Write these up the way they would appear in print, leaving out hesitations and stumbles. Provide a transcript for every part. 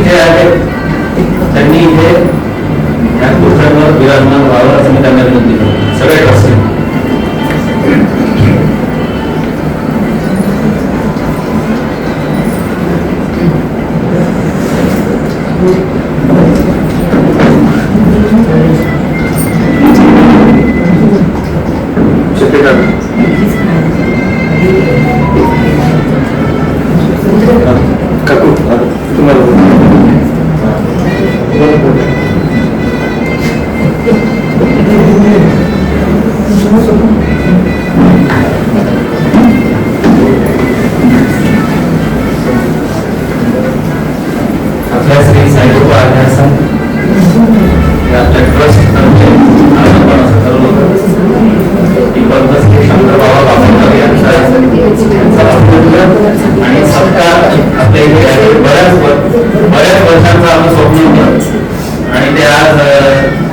इथे आहेत त्यांनी इथे या खुर्च्यांवर विराजमान व्हावं असं मी त्यांना विनंती करतो. सगळे ट्रस्टी आपल्या श्री साईबाबा आध्यासन या ट्रस्ट शंकर बाबा बाबा यांचा आणि सत्कार आपल्या इथे बऱ्याच वर्षांचा आम्ही स्वप्न होतं आणि ते आज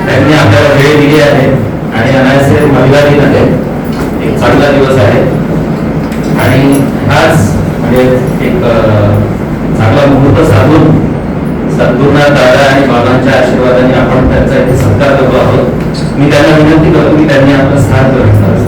त्यांनी आपल्याला वेळ दिली आहे आणि अनायसे महिला दिन आहे. एक चांगला दिवस आहे आणि आज म्हणजे एक चांगला मुहूर्त साधून सद्गुरुनाथ दादा आणि बाबांच्या आशीर्वादाने आपण त्यांचा इथे सत्कार करतो आहोत. मी त्यांना विनंती करतो की त्यांनी आपलं स्थान ग्रहण करावं.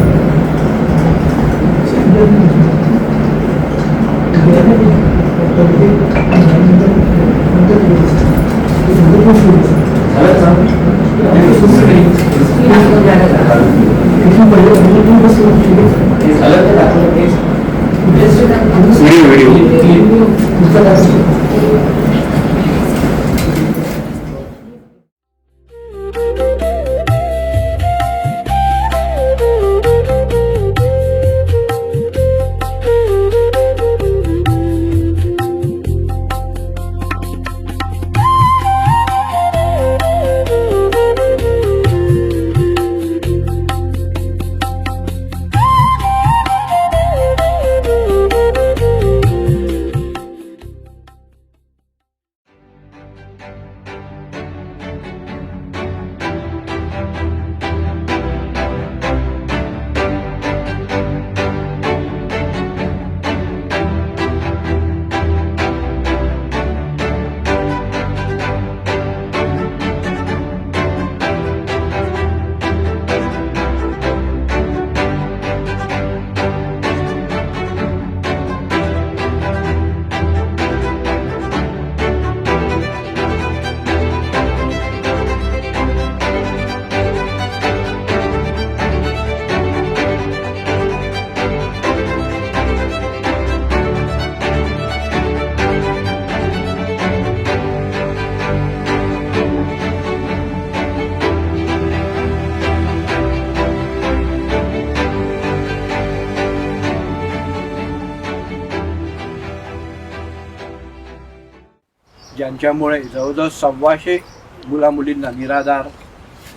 ज्यांच्यामुळे जवळजवळ 125 मुलामुलींना निराधार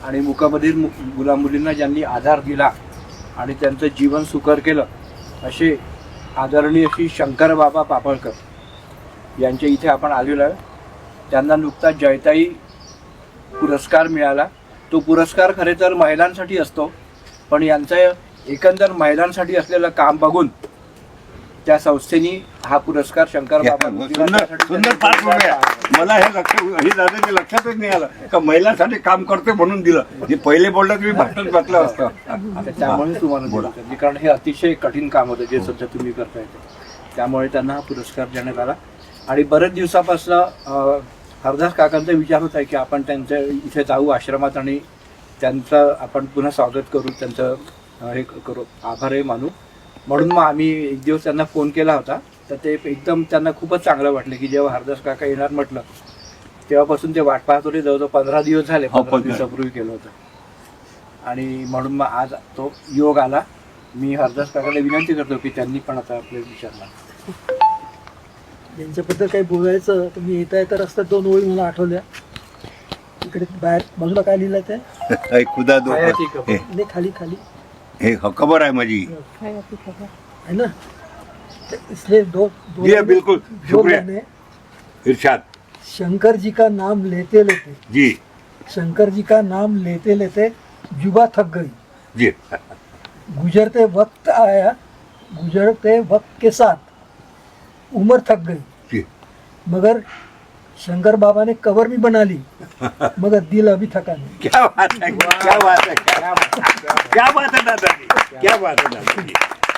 आणि मुकाबधीर मुलामुलींना ज्यांनी आधार दिला आणि त्यांचं जीवन सुकर केलं असे आदरणीय श्री शंकर बाबा पापळकर यांच्या इथे आपण आलेलो आहे. त्यांना नुकताच जयताई पुरस्कार मिळाला. तो पुरस्कार खरे तर महिलांसाठी असतो, पण यांचं एकंदर महिलांसाठी असलेलं काम बघून त्या संस्थेने हा पुरस्कार शंकर बाबा सुंदर 5 रुपये. मला हे लक्षातच नाही आलं का महिलांसाठी काम करते म्हणून दिलं. हे पहिले बोललं तुम्ही भाषण वाचलं असतं. त्यामुळे तुम्हाला दिलं, कारण हे अतिशय कठीण काम होतं जे सध्या तुम्ही करताय. त्यामुळे त्यांना हा पुरस्कार देण्यात आला. आणि बरेच दिवसापासून हरदास काकांचा विचार होता की आपण त्यांच्या इथे जाऊ आश्रमात आणि त्यांचं आपण पुन्हा स्वागत करू, त्यांचं हे करू, आभारही मानू. म्हणून मग आम्ही एक दिवस त्यांना फोन केला होता. तर ते एकदम त्यांना खूपच चांगलं वाटलं की जेव्हा हरदास काका येणार म्हटलं तेव्हापासून ते वाट पाहत होते. जवळजवळ 15 दिवस झाले, 15 दिवसापूर्वी केलं होतं. आणि म्हणून मग आज तो योग आला. मी हरदास काकाला विनंती करतो की त्यांनी पण आता आपल्याला विचारला. यांच्याबद्दल काही बोलायचं तर मी येता येता रस्त्यात 2 ओळी मला आठवल्या. इकडे बाहेर बाजूला काय लिहिलं ते खुदा दो खाली खाली हे खबर है माझी है ना. इसलिए दो बिल्कुल शुक्रिया इरशाद. शंकर जी का नाम लेते लेते जी, शंकर जी का नाम लेते लेते जुबा थक गई जी. गुजरते वक्त आया, गुजरते वक्त के साथ उम्र थक गई जी. मगर शंकर बाबा ने कबर भी बना ली मगर दिल अभी थका नहीं. क्या बात है, क्या बात है, क्या बात है दादाजी, क्या बात है दादाजी,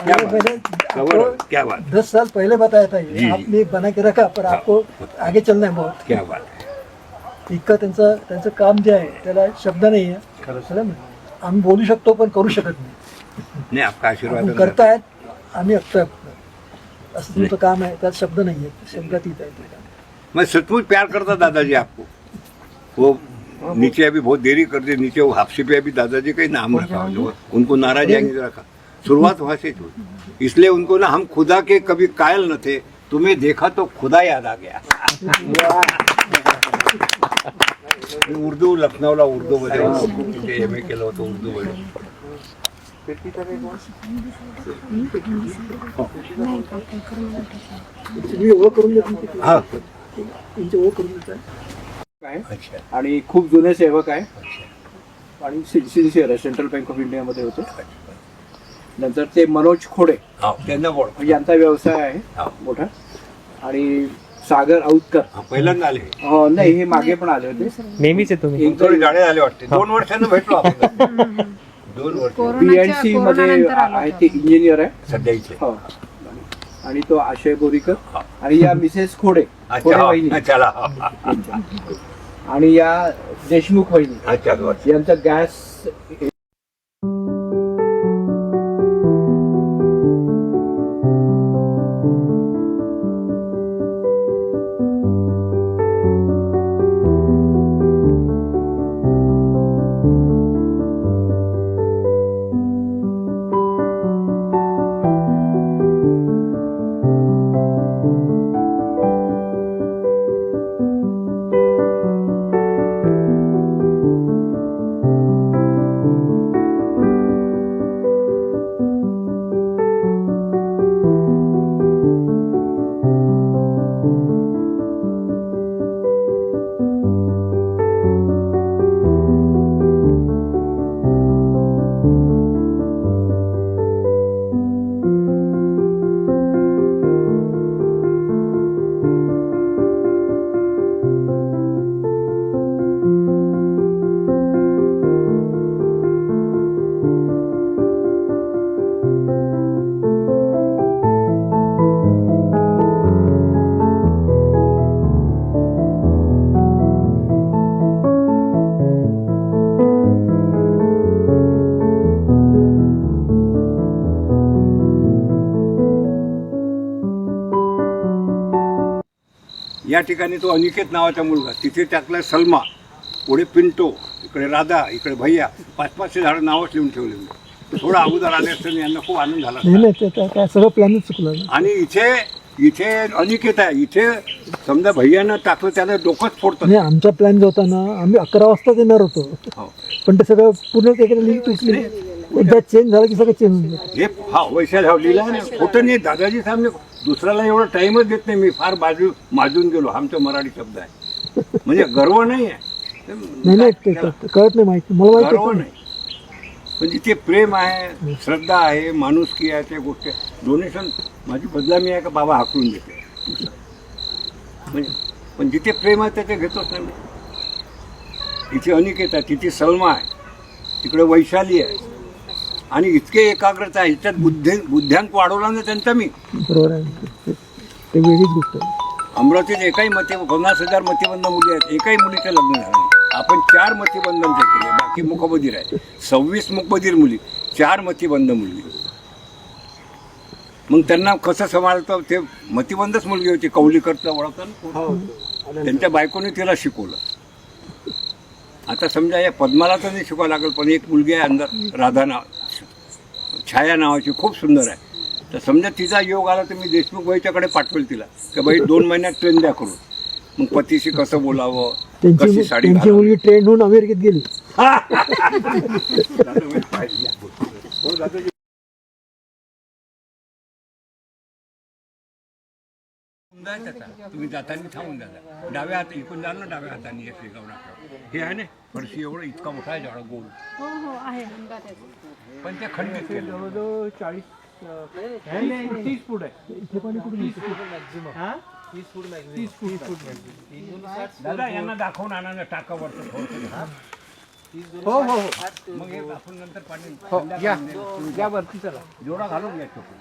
क्या बात है. खबर, क्या बात, 10 साल पहले बताया था जी, ये आपने बना के रखा पर आपको आगे चलना है बहुत. क्या बात है. इतकं त्यांचं काम जे आहे त्याला शब्द नाही आहे. खरं ना, आम्ही बोलू शकतो पण करू शकत नाही. नाही, आपका आशीर्वाद आपण करतायत आम्ही ऐकतोय. असं तुमचं काम आहे त्यात शब्द नाही आहेत. शब्दात येत आहे ते काम. मैं सचमुच प्यार करता दादाजी आपको. वो नीचे अभी बहुत देरी कर दी, नीचे वो हाफसी पे अभी दादाजी का ही नाम रखा, जो उनको नाराज आएंगे रखा. शुरुआत वहां से हुई, इसलिए उनको ना हम खुदा के कभी कायल न थे, तुम्हें देखा तो खुदा याद आ गया. मी उर्दू लखनौला उर्दू मध्ये MA केलं होतं उर्दू मध्ये. तुम्ही ओळख करून देता तुमची? हा, तुमची ओळख करून देताय. आहे अच्छा, आणि खूप जुने सेवक आहे आणि सिन्सिअर आहे. सेंट्रल बँक ऑफ इंडियामध्ये होते. नंतर ते मनोज खोडे हा, त्यांना बोल. यांचा व्यवसाय आहे मोठा. आणि सागर औतकर पहिल्यांदा आले, नाही हे मागे पण आले होते. नेहमीच आहे तुम्ही. एक थोडे गाडे आले वाटते. 2 वर्षांना भेटलो आपण. 2 वर्ष PNC मध्ये आहे, ते इंजिनियर आहे सध्या इथे. हो. आणि तो आशय बोरीकर आणि या मिसेस खोडे, खोडे अच्छा, वहिनी चला. आणि या देशमुख वहिनी अच्छा, यांचा गॅस. या ठिकाणी तो अनिकेत नावाचा मुलगा, तिथे टाकला सलमा, पुढे पिंटो, इकडे राधा, इकडे भैया, 500 झाडं नावच लिहून ठेवले मी. थोडं अगोदर आले असताना यांना खूप आनंद झाला नाही नाही त्या सगळं प्लॅनच चुकलं ना. आणि इथे अनिकेत आहे. इथे समजा भैयानं टाकलं त्याला डोकंच फोडतं. नाही आमचा प्लॅन जो होता ना आम्ही 11 वाजता येणार होतो हो. पण ते सगळं पूर्ण तिकडे लिंक तुटली. एकदा चेंज झालं की सगळं चेंज होऊन जातं. हे हा वैशाल हा लिहिला ना, खोटं नाही. दादाजी सामने दुसऱ्याला एवढा टाइमच देत नाही. मी फार माजून गेलो. आमचा मराठी शब्द आहे, म्हणजे गर्व नाही आहे. नाही नाही ते कळत नाही माहिती मला माहिती गर्व होतं. नाही, पण जिथे प्रेम आहे, श्रद्धा आहे, माणुसकी आहे, त्या गोष्टी. डोनेशन माझी बदलामी आहे का बाबा हाकलून देते, म्हणजे पण जिथे प्रेम आहे त्याचे घेतोच नाही मी. इथे अनिकेत आहे, तिथे सलमा आहे, तिकडे वैशाली आहे. आणि इतके एकाग्रता आहे. ह्याच्यात बुद्ध्यांक वाढवला ना त्यांचा मी. बरोबर आहे ते वेगळीच गोष्ट आहे. अमरावतीत एकाही 50,000 मतिबंध मुली आहेत, एकाही मुलीचं लग्न झालं नाही. आपण 4 मतिबंधांचे केले, बाकी मुकबधीर आहे. 26 मुकबधीर मुली, 4 मतिबंध मुली. मग त्यांना कसं सांभाळतं. ते मतिबंधच मुलगी होती, कौलीकरचं ओळखतं ना, त्यांच्या बायकोने तिला शिकवलं. आता समजा या पद्माला तर नाही शिकवावं लागेल, पण एक मुलगी आहे अंदर, राधा छाया नावाची, खूप सुंदर आहे. तर समजा तिचा योग आला तर मी देशमुख बाईच्याकडे पाठवेल तिला, की बाई 2 महिन्यात ट्रेन द्या करून. मग पतीशी कसं बोलावं, कशी साडी त्यांची घालावी. मुलगी ट्रेन होऊन अमेरिकेत गेली. तुम्ही जाताना थांबून जाता. डाव्या हात इकडून जाल ना, डाव्या हाताने हे श्रीगवणा हे आहे ना फरशी, एवढं इतका मोठा आहे झाड गोल. पण ते खंडित केलं. जवळजवळ 40 30 फूट आहे. इथे पण इकडून 30 फूट मॅक्झिमम. दादा यांना दाखवून आणा ना टाकावरचं थोडं. हो हो मग हे आपण नंतर पाणी हो या या वरती चला. जोडा घालून घ्या चोकून.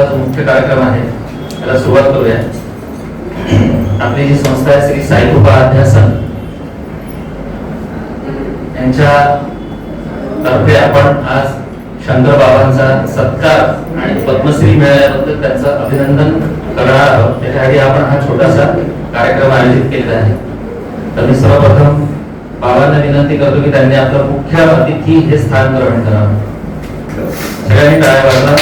मुख्य कार्यक्रम आहे त्याला सुरुवात करूया. आपली जी संस्था आहे श्री साई कृपा अध्यासन यांच्या तर्फे आपण आज शंकर बाबांचा सत्कार आणि पद्मश्री मिळाल्याबद्दल त्यांचं अभिनंदन करणार आहोत. त्याच्यासाठी आपण हा छोटासा कार्यक्रम आयोजित केलेला आहे. तर मी सर्वप्रथम बाबांना विनंती करतो की त्यांनी आपलं मुख्य अतिथी हे स्थान ग्रहण करावं. सगळ्यांनी टाळ्या वाजवा.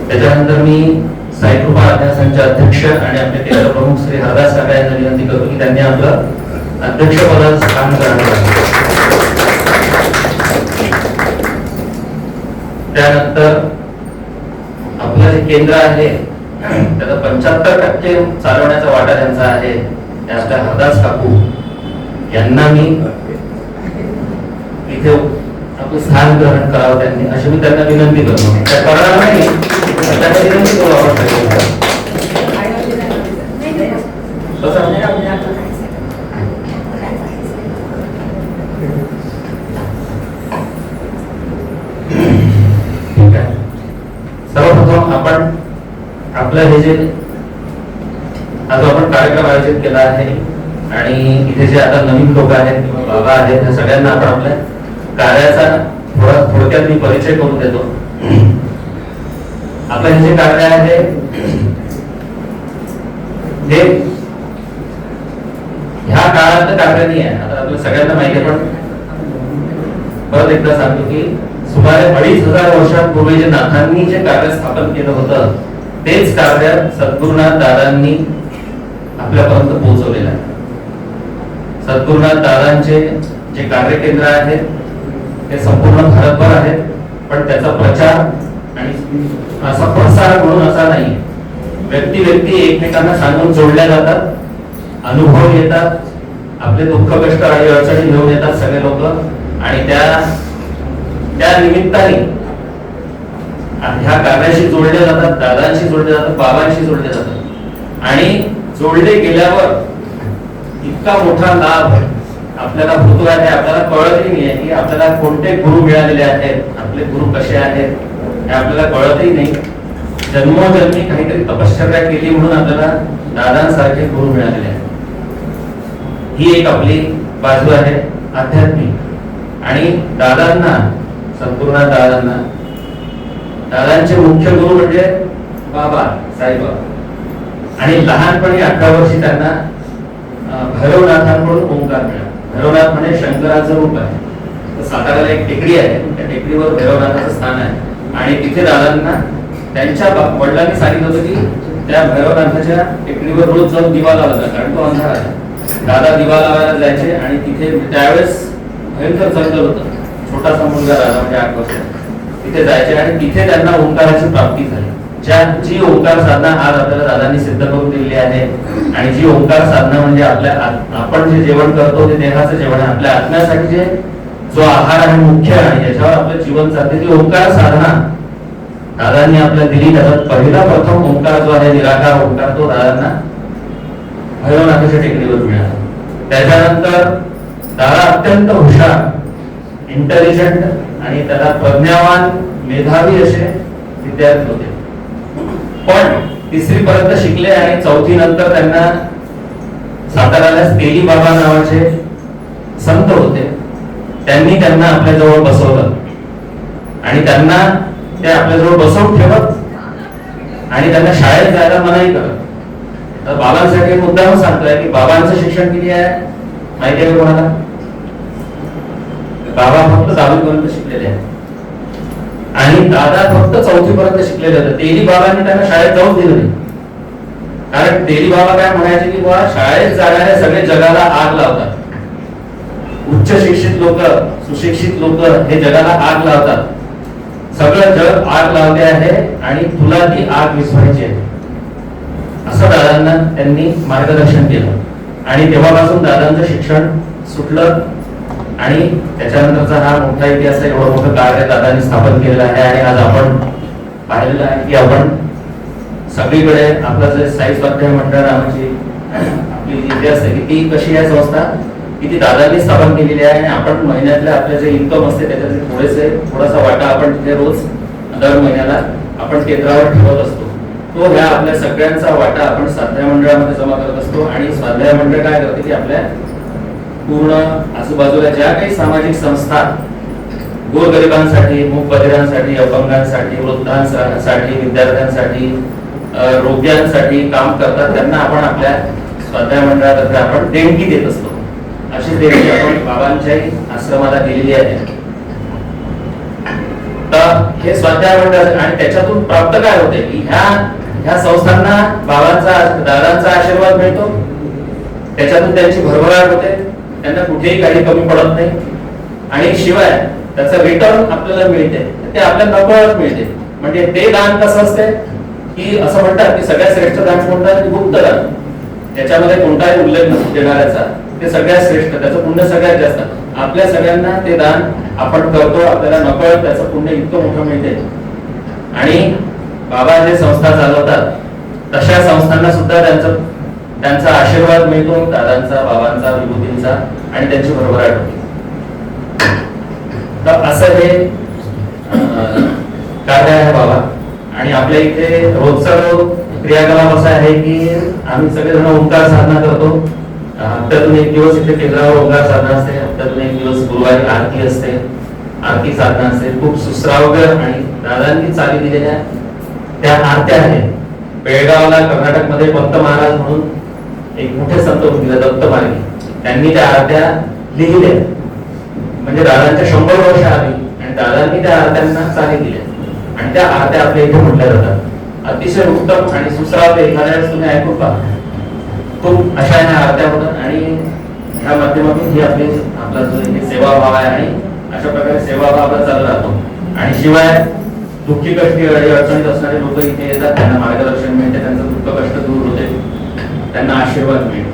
त्याच्यानंतर मी साई कृपा अध्यासनचे अध्यक्ष आणि आपले केंद्र प्रमुख श्री हरदास काका यांना विनंती करतो की त्यांनी आपलं अध्यक्षपदाचं स्थान ग्रहण करावं. त्यानंतर आपलं जे केंद्र आहे त्याचा 75% चालवण्याचा वाटा त्यांचा आहे. त्या आपल्या हरदास काकू यांना मी इथे आपलं स्थान ग्रहण करावं त्यांनी अशी मी त्यांना विनंती करतो. त्या करणार नाही त्यांना विनंती करू आवश्यक. ठीक आहे. सर्वप्रथम आपण आपलं हे जे आज आपण कार्यक्रम आयोजित केला आहे आणि इथे जे आता नवीन लोक आहेत किंवा बाबा आहेत त्या सगळ्यांना आपण आपल्या कार्याचा थोडक्यात मी परिचय करून देतो. आपलं हे जे कार्य आहे हे ह्या काळातलं कार्य नाही आहे. आता आपल्या सगळ्यांना माहिती आहे, पण परत एकदा सांगतो की सुमारे 2500 वर्षांपूर्वी जे नाथांनी जे कार्य स्थापन केलं होतं तेच कार्य सद्गुरुनाथ दादांनी आपल्यापर्यंत पोहोचवलेलं आहे. सद्गुरुनाथ दादांचे जे कार्यकेंद्र आहेत ते संपूर्ण भारतभर आहेत, पण त्याचा प्रचार आणि असा प्रसार म्हणून असा नाही. व्यक्ती एकमेकांना सांगून जोडल्या जातात, अनुभव येतात, आपले दुःख कष्ट आणि अडचणी घेऊन येतात सगळे लोक, आणि त्या निमित्ताने ह्या कार्याशी जोडले जातात, दादांशी जोडले जातात, बाबांशी जोडले जातात. आणि जोडले गेल्यावर इतका मोठा लाभ आपल्याला होतो आहे, आपल्याला कळतही नाही आहे की आपल्याला कोणते गुरु मिळालेले आहेत, आपले गुरु कसे आहेत हे आपल्याला कळतही नाही. जन्मोजन्मी काहीतरी तपश्चर्या केली म्हणून आपल्याला दादांसारखे गुरु मिळालेले आहेत. ही एक आपली बाजू आहे आध्यात्मिक. आणि दादांना, सद्गुरुनाथ दादांचे मुख्य गुरु म्हणजे बाबा साईबाबा. आणि लहानपणी 18 वर्षी त्यांना भैरवनाथांकडून ओंकार मिळाला. भैरवनाथ म्हणजे शंकराचं रूप आहे. तर साताऱ्याला एक टेकडी आहे, त्या टेकडीवर भैरवनाथाचं स्थान आहे. आणि तिथे दादांना त्यांच्या वडिलांनी सांगितलं होतं की त्या भैरवनाथाच्या टेकडीवर रोज जाऊन दिवा लावला, कारण तो अंधार आहे. दादा दिवा लावायला जायचे आणि तिथे त्यावेळेस भयंकर जंगल होतं. छोटासा मुलगा दादा म्हणजे 8 वर्ष तिथे जायचे आणि तिथे त्यांना ओंकाराची प्राप्ती झाली. जी ओंकार साधना आज आपल्याला दादांनी सिद्ध करून दिलेली आहे. आणि जी ओंकार साधना म्हणजे आपण जे जेवण करतो ते देहाचं जेवण आहे, आपल्या आत्म्यासाठी जे जो आहार आहे मुख्य आणि ज्याच्यावर आपलं जीवन चालते ती ओंकार साधना दादांनी आपल्याला दिली. त्याच्यात पहिला प्रथम ओंकार जो आहे निराकार ओंकार, तो दादांना भैरवनाथाच्या टेकडीवर मिळाला. त्याच्यानंतर दादा अत्यंत हुशार, इंटेलिजंट आणि त्याला प्रज्ञावान, मेधावी असे विद्यार्थी होते. पण 3री पर्यंत शिकले आणि 4थी नंतर त्यांना साताऱ्याला तेली बाबा नावाचे संत होते, त्यांनी त्यांना आपल्या जवळ बसवलं आणि त्यांना ते आपल्याजवळ बसवून ठेवत आणि त्यांना शाळेत जायला मनाई करत. तर बाबांसाठी मुद्दाम सांगतोय की बाबांचं शिक्षण किती आहे माहिती आहे कोणाला? बाबा फक्त 10वी पर्यंत शिकलेले आहेत आणि दादा फक्त 4थी पर्यंत शिकलेले होते. तेली बाबांनी त्यांना शाळेत जाऊन दिलं नाही, कारण तेली बाबा काय म्हणायचे की बाबा शाळेत जाणारे सगळे जगाला आग लावतात. उच्च शिक्षित लोक, सुशिक्षित लोक हे जगाला आग लावतात. सगळं जग आग लावले आहे आणि तुला ती आग विझवायची आहे, असं दादांना त्यांनी मार्गदर्शन केलं. आणि तेव्हापासून दादांचं शिक्षण सुटलं आणि त्याच्यानंतरचा हा मोठा इतिहास आहे. एवढं मोठं कार्य दादांनी स्थापन केलेलं आहे. आणि आज आपण पाहिलेलं आहे की आपण सगळीकडे आपलं जे साई स्वाध्याय मंडळ नावाची आपली जी इतिहास आहे की ती कशी आहे संस्था, की ती दादांनी स्थापन केलेली आहे. आणि आपण महिन्यातले आपले जे इन्कम असते त्याच्यातले थोडासा वाटा आपण तिथे रोज दर महिन्याला आपण केंद्रावर ठेवत असतो. तो ह्या आपल्या सगळ्यांचा वाटा आपण स्वाध्याय मंडळामध्ये जमा करत असतो. आणि स्वाध्याय मंडळ काय करते की आपल्या पूर्ण आजूबाजूला ज्या काही सामाजिक संस्था गोरगरिबांसाठी, मूकबधिरांसाठी, अपंगांसाठी, वृद्धांसाठी, विद्यार्थ्यांसाठी, रोग्यांसाठी काम करतात, त्यांना आपण आपल्या स्वाध्याय मंडळातर्फे आपण देणगी देत असतो. अशी देणगी आपण बाबांच्याही आश्रमाला दिलेली आहे. तर हे स्वाध्याय मंडळ आणि त्याच्यातून प्राप्त काय होते की ह्या संस्थांना बाबांचा, दादांचा आशीर्वाद मिळतो, त्याच्यातून त्यांची भरभराट होते, त्यांना कुठेही काही कमी पडत नाही. आणि शिवाय त्याचं रिटर्न आपल्याला मिळते, ते आपल्या नकळत मिळते. म्हणजे ते दान कसं असते की असं म्हणतात की सगळ्यात श्रेष्ठ दान कोणतं? गुप्त दान. त्याच्यामध्ये कोणताही उल्लेख नसतो देणाऱ्याचा, ते सगळ्यात श्रेष्ठ, त्याचं पुण्य सगळ्यात जास्त. आपल्या सगळ्यांना ते दान आपण करतो, आपल्याला नकळत त्याचं पुण्य इतकं मोठं मिळते. आणि बाबा जे संस्था चालवतात तशा संस्थांना सुद्धा त्यांचा आशीर्वाद मिळतो, दादांचा, बाबांचा, विभूतींचा, आणि त्यांची भरभराट होते. तर असं हे कार्य आहे बाबा. आणि आपल्या इथे रोजचा क्रियाकलाप असा आहे की आम्ही सगळेजण ओंकार साधना करतो. हप्त्यातून 1 दिवस इथे केंद्रावर ओंकार साधना असते, हप्त्यातून 1 दिवस गुरुवारी आरती असते, आरती साधना असते. खूप सुश्रावकर आणि दादांनी चाली दिलेल्या त्या आरत्या आहेत. बेळगावला कर्नाटकमध्ये पंत महाराज म्हणून एक मोठे संत होते दत्त मार्गी, त्यांनी त्या आरत्या लिहिले, म्हणजे दादांच्या 100 वर्ष आधी आणि दादांनी त्या आरत्यांना चाली दिल्या आणि त्या आरत्या आपल्या इथे म्हटल्या जातात. अतिशय उत्तम आणि सुस्राव एखाद्या वेळेस तुम्ही ऐकू का तो अशा ह्या आरत्या होतात आणि ह्या माध्यमातून ही आपला जो सेवाभाव आहे आणि अशा प्रकारे सेवाभाव आपला चालू राहतो. आणि शिवाय दुःखी कष्टी अडचणीत असणारे लोक इथे येतात, त्यांना मार्गदर्शन मिळते, त्यांचं दुःख कष्ट दूर होते, त्यांना आशीर्वाद मिळतो.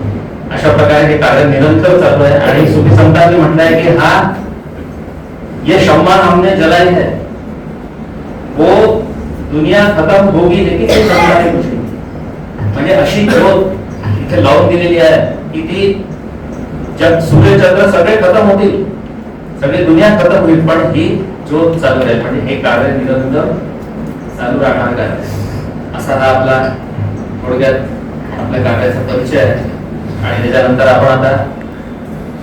अशा प्रकारे हे कार्य निरंतर चालू आहे. आणि सुफी संतांनी म्हटलंय की हा ये शम्मा हमने जलाई है वो दुनिया खत्म होगी लेकिन ये शम्मा नहीं बुझेगी. म्हणजे अशी ज्योत इथे लावून दिलेली आहे की ती जग सूर्यचंद्र सगळे खतम होतील, सगळी दुनिया खतम होईल, पण ही ज्योत चालू राहील. म्हणजे हे कार्य निरंतर चालू राहणार कार्य. असा हा आपला थोडक्यात आपल्या कार्याचा परिचय आहे. आणि त्याच्यानंतर आपण आता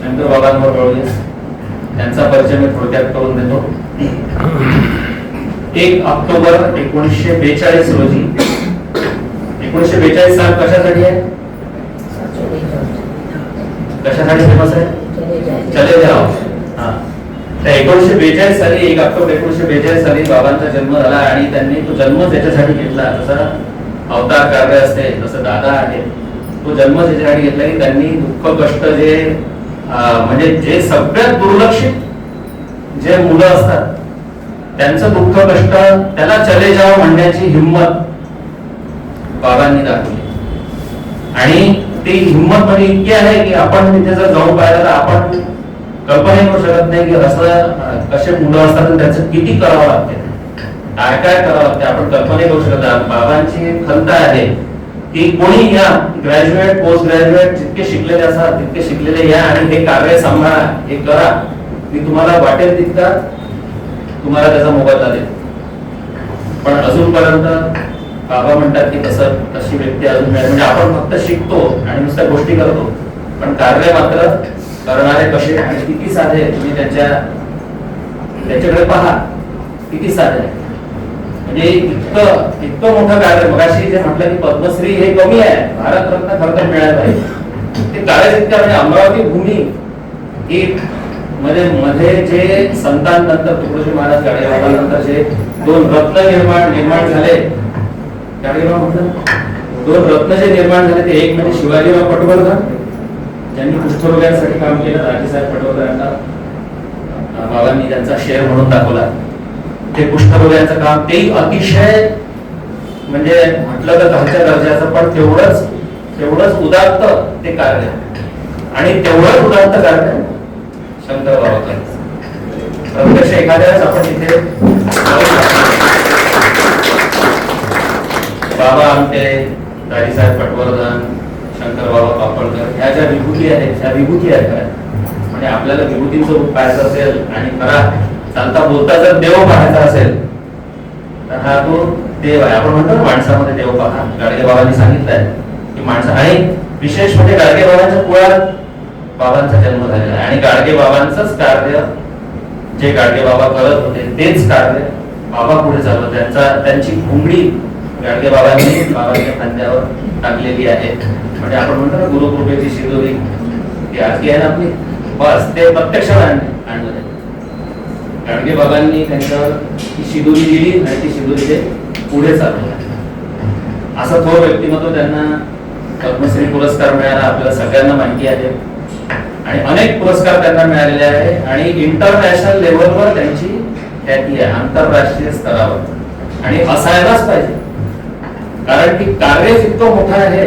शंकर बाबांवर वळूया. त्यांचा परिचय मी थोडक्यात करून देतो. 1 ऑक्टोबर 1942 रोजी, 1942 साल कशासाठी आहे, कशासाठी फेमस आहे, चले जाओ. हा, त्या 1942 साली 1 ऑक्टोबर 1942 साली बाबांचा जन्म झाला आणि त्यांनी तो जन्म त्याच्यासाठी घेतला. जसा अवतार कार्य असते तसं दादा आहे, तो जन्म त्याच्यासाठी घेतला की त्यांनी दुःख कष्ट जे म्हणजे जे सगळ्यात दुर्लक्षित जे मुलं असतात त्यांचं दुःख कष्ट त्याला चले जाओ म्हणण्याची हिंमत बाबांनी दाखवली. आणि ती हिंमत म्हणजे इतकी आहे की आपण तिथे जर जाऊन पाहिलं तर आपण कल्पना करू शकत नाही की असं कसे मुलं असतात आणि त्याचं किती करावं लागते, काय काय करावं लागते, आपण कल्पना करू शकत नाही. बाबांची खंत आहे की कोणी या ग्रॅज्युएट पोस्ट ग्रॅज्युएट जितके शिकलेले असतात तितके शिकलेले या आणि हे कार्य सांभाळा, हे करा, मी तुम्हाला वाटेल तितका तुम्हाला त्याचा मोबदला देतो. पण अजूनपर्यंत बाबा म्हणतात की तशी व्यक्ती अजून मिळेल. म्हणजे आपण फक्त शिकतो आणि नुसत्या गोष्टी करतो, पण कार्य मात्र करणारे कसे आणि किती साधे, तुम्ही त्याच्याकडे पहा किती साधे. म्हणजे इतकं मोठं कार्य. मगाशी जे म्हटलं की पद्मश्री हे कमी आहे, भारतरत्न खरं तर मिळायला पाहिजे. ते कार्य जितकं म्हणजे अमरावती भूमी ही मध्ये जे संतांनंतर तुकडोजी महाराज गाडगेबाबांनंतर जे 2 रत्न निर्माण झाले, गाडगेबाबा म्हटलं 2 रत्न जे निर्माण झाले ते एक म्हणजे शिवाजीराव पटवर्धन ज्यांनी कुष्ठरोग्यांसाठी काम केलं. राजेसाहेब पटवर्धनांना बाबांनी त्यांचा शेअर म्हणून दाखवला. ते कुष्ठरोग्यांचं काम तेही अतिशय म्हणजे म्हटलं तर खालच्या दर्जाचं, पण तेवढंच उदात्त ते कार्य आणि तेवढंच उदात्त कार्य शंकर बाबा करतात. प्रत्यक्ष एखाद्या वेळेस आपण तिथे बाबा आमटे, राजेसाहेब पटवर्धन, शंकर बाबा पापळकर ह्या ज्या विभूती आहेत त्या विभूती आहेत. म्हणजे आपल्याला विभूतीचं रूप पाहायचं असेल आणि खरा चालता बोलता जर देव पाहायचा असेल तर हा तो देव आहे. आपण म्हणतो माणसामध्ये देव पहा. गाडगेबाबांनी सांगितलंय की माणसं, आणि विशेष म्हणजे गाडगेबाबांच्या कुळात बाबांचा जन्म झालेला आहे आणि गाडगेबाबांचंच कार्य जे गाडगेबाबा करत होते तेच कार्य बाबा पुढे चालवत. त्यांची घुंगडी गाडगेबाबांनी बाबांच्या खांद्यावर टाकलेली आहे. म्हणजे आपण म्हणतो ना गुरुकृपेची शिदोरी, ती आरती आहे ना आपली, बस ते प्रत्यक्षात आणलं. गाडगेबाबांनी त्यांच्यावर ती शिदोरी दिली आणि ती शिदोरी ते पुढे चालवलं. असं थोर व्यक्तिमत्व. त्यांना पद्मश्री पुरस्कार मिळाला आपल्याला सगळ्यांना माहिती आहे आणि अनेक पुरस्कार त्यांना मिळालेले आहे आणि इंटरनॅशनल लेवलवर त्यांची ख्याती आहे, आंतरराष्ट्रीय स्तरावर. आणि असायलाच पाहिजे, कारण की कार्य इतकं मोठं आहे.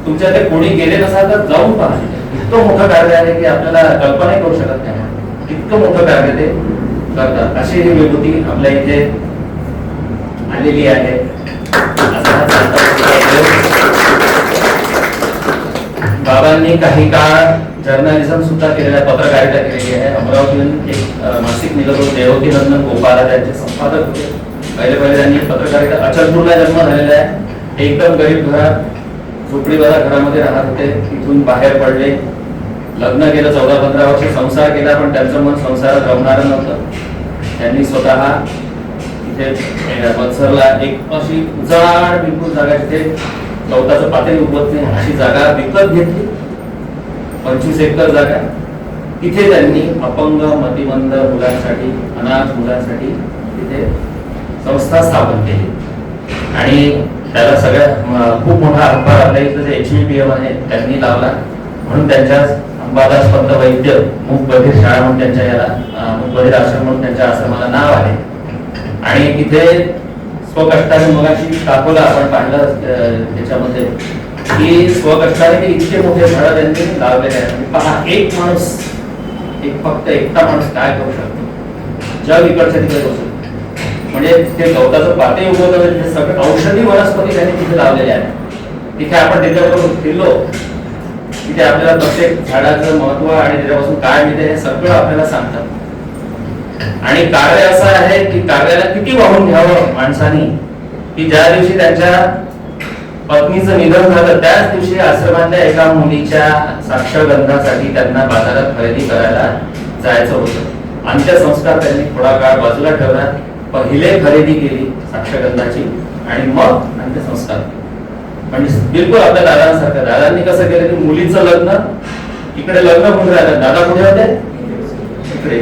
तुमच्या ते कोणी गेले नसाल तर जाऊन पहा, इतकं मोठं कार्य आहे की आपल्याला कल्पना करू शकत नाही. इतकं मोठं कार्य ते करतात. अशी ही विभूती आपल्या इथे आलेली आहे. बाबांनी काही काळ जर्नलिझम सुद्धा केलेला आहे, पत्रकारिता केलेली आहे. अमरावतीहून एक मासिक निघत होते, देवकी नंदन गोपाला त्यांचे संपादक होते. पहिले त्यांनी पत्रकारिता. अचलपूरला जन्म झालेला आहे. एकदम गरीब घरात, झोपडीवाला घरामध्ये राहत होते. तिथून बाहेर पडले, लग्न केलं, 14-15 वर्ष संसार केला, पण त्यांचं मन संसारात रमणारं नव्हतं. त्यांनी स्वतः तिथे बत्सरला एक अशी उजाड बिलकुल जागा, जिथे गवताचं पातेल उगवत नाही अशी जागा विकत घेतली. 25 एकर जागा तिथे त्यांनी अपंग मतिमंद मुलांसाठी, अनाथ मुलांसाठी तिथे संस्था स्थापन केली. आणि त्याला सगळ्यात खूप मोठा हातभार आपल्या इथं जे HVPM आहे त्यांनी लावला. म्हणून त्यांच्या अंबादास पंत वैद्य मूक बधीर शाळा म्हणून त्यांच्या याला मूक बधीर आश्रम म्हणून त्यांच्या आश्रमाला नाव आहे. आणि तिथे स्वकष्टाने मगाशी दाखवलं आपण पाहिलं त्याच्यामध्ये की स्वकष्टाने ते इतके मोठे झाडं त्यांनी लावलेले आहेत. पहा, एक माणूस, फक्त एकटा माणूस काय करू शकतो, जग इकडच्या तिकडे करू शकतो. म्हणजे ते गवताचं पाते उगवलं, ते सगळं औषधी वनस्पती त्यांनी तिथे लावलेल्या आहेत. तिथे आपण त्याच्याबरोबर फिरलो, तिथे आपल्याला प्रत्येक झाडाचं महत्व आणि त्याच्यापासून काय मिळते हे सगळं आपल्याला सांगतात. आणि कार्य असं आहे की कार्याला किती वाहून घ्यावं माणसानी, की ज्या दिवशी त्यांच्या पत्नीचं निधन झालं त्याच दिवशी आश्रमातल्या एका मुलीच्या साक्षगंधासाठी त्यांना बाजारात खरेदी करायला जायचं होतं. अंत्यसंस्कार त्यांनी थोडा काळ बाजूला ठेवला, पहिले खरेदी केली साक्षगंधाची आणि मग अंत्यसंस्कार. म्हणजे बिलकुल आपल्या दादांसारखं. दादांनी कसं केलं की मुलीचं लग्न इकडे लग्न होऊन राहिलं, दादा कुठे होते इकडे,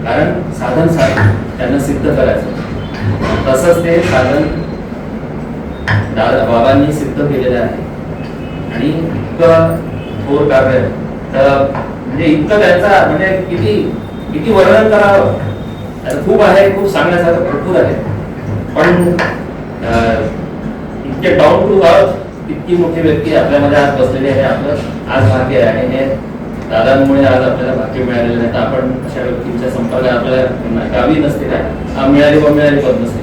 कारण साधन त्यांना सिद्ध करायचं. तसंच ते साधन बाबांनी सिद्ध केलेलं आहे. आणि इतकं थोर कार्य, तर म्हणजे इतकं त्यांचा म्हणजे किती किती वर्णन करावं, खूप आहे, खूप सांगण्यासारखं भरपूर आहे. पण इतके डाऊन टू अर्थ इतकी मोठी व्यक्ती आपल्यामध्ये आज बसलेली आहे, आपलं आज भाग्य आहे. आणि हे दादांमुळे आज आपल्याला भाग्य मिळालेलं नाही. तर आपण अशा व्यक्तींच्या संपर्कात आपल्याला गावी नसते काय मिळाली पद नसते.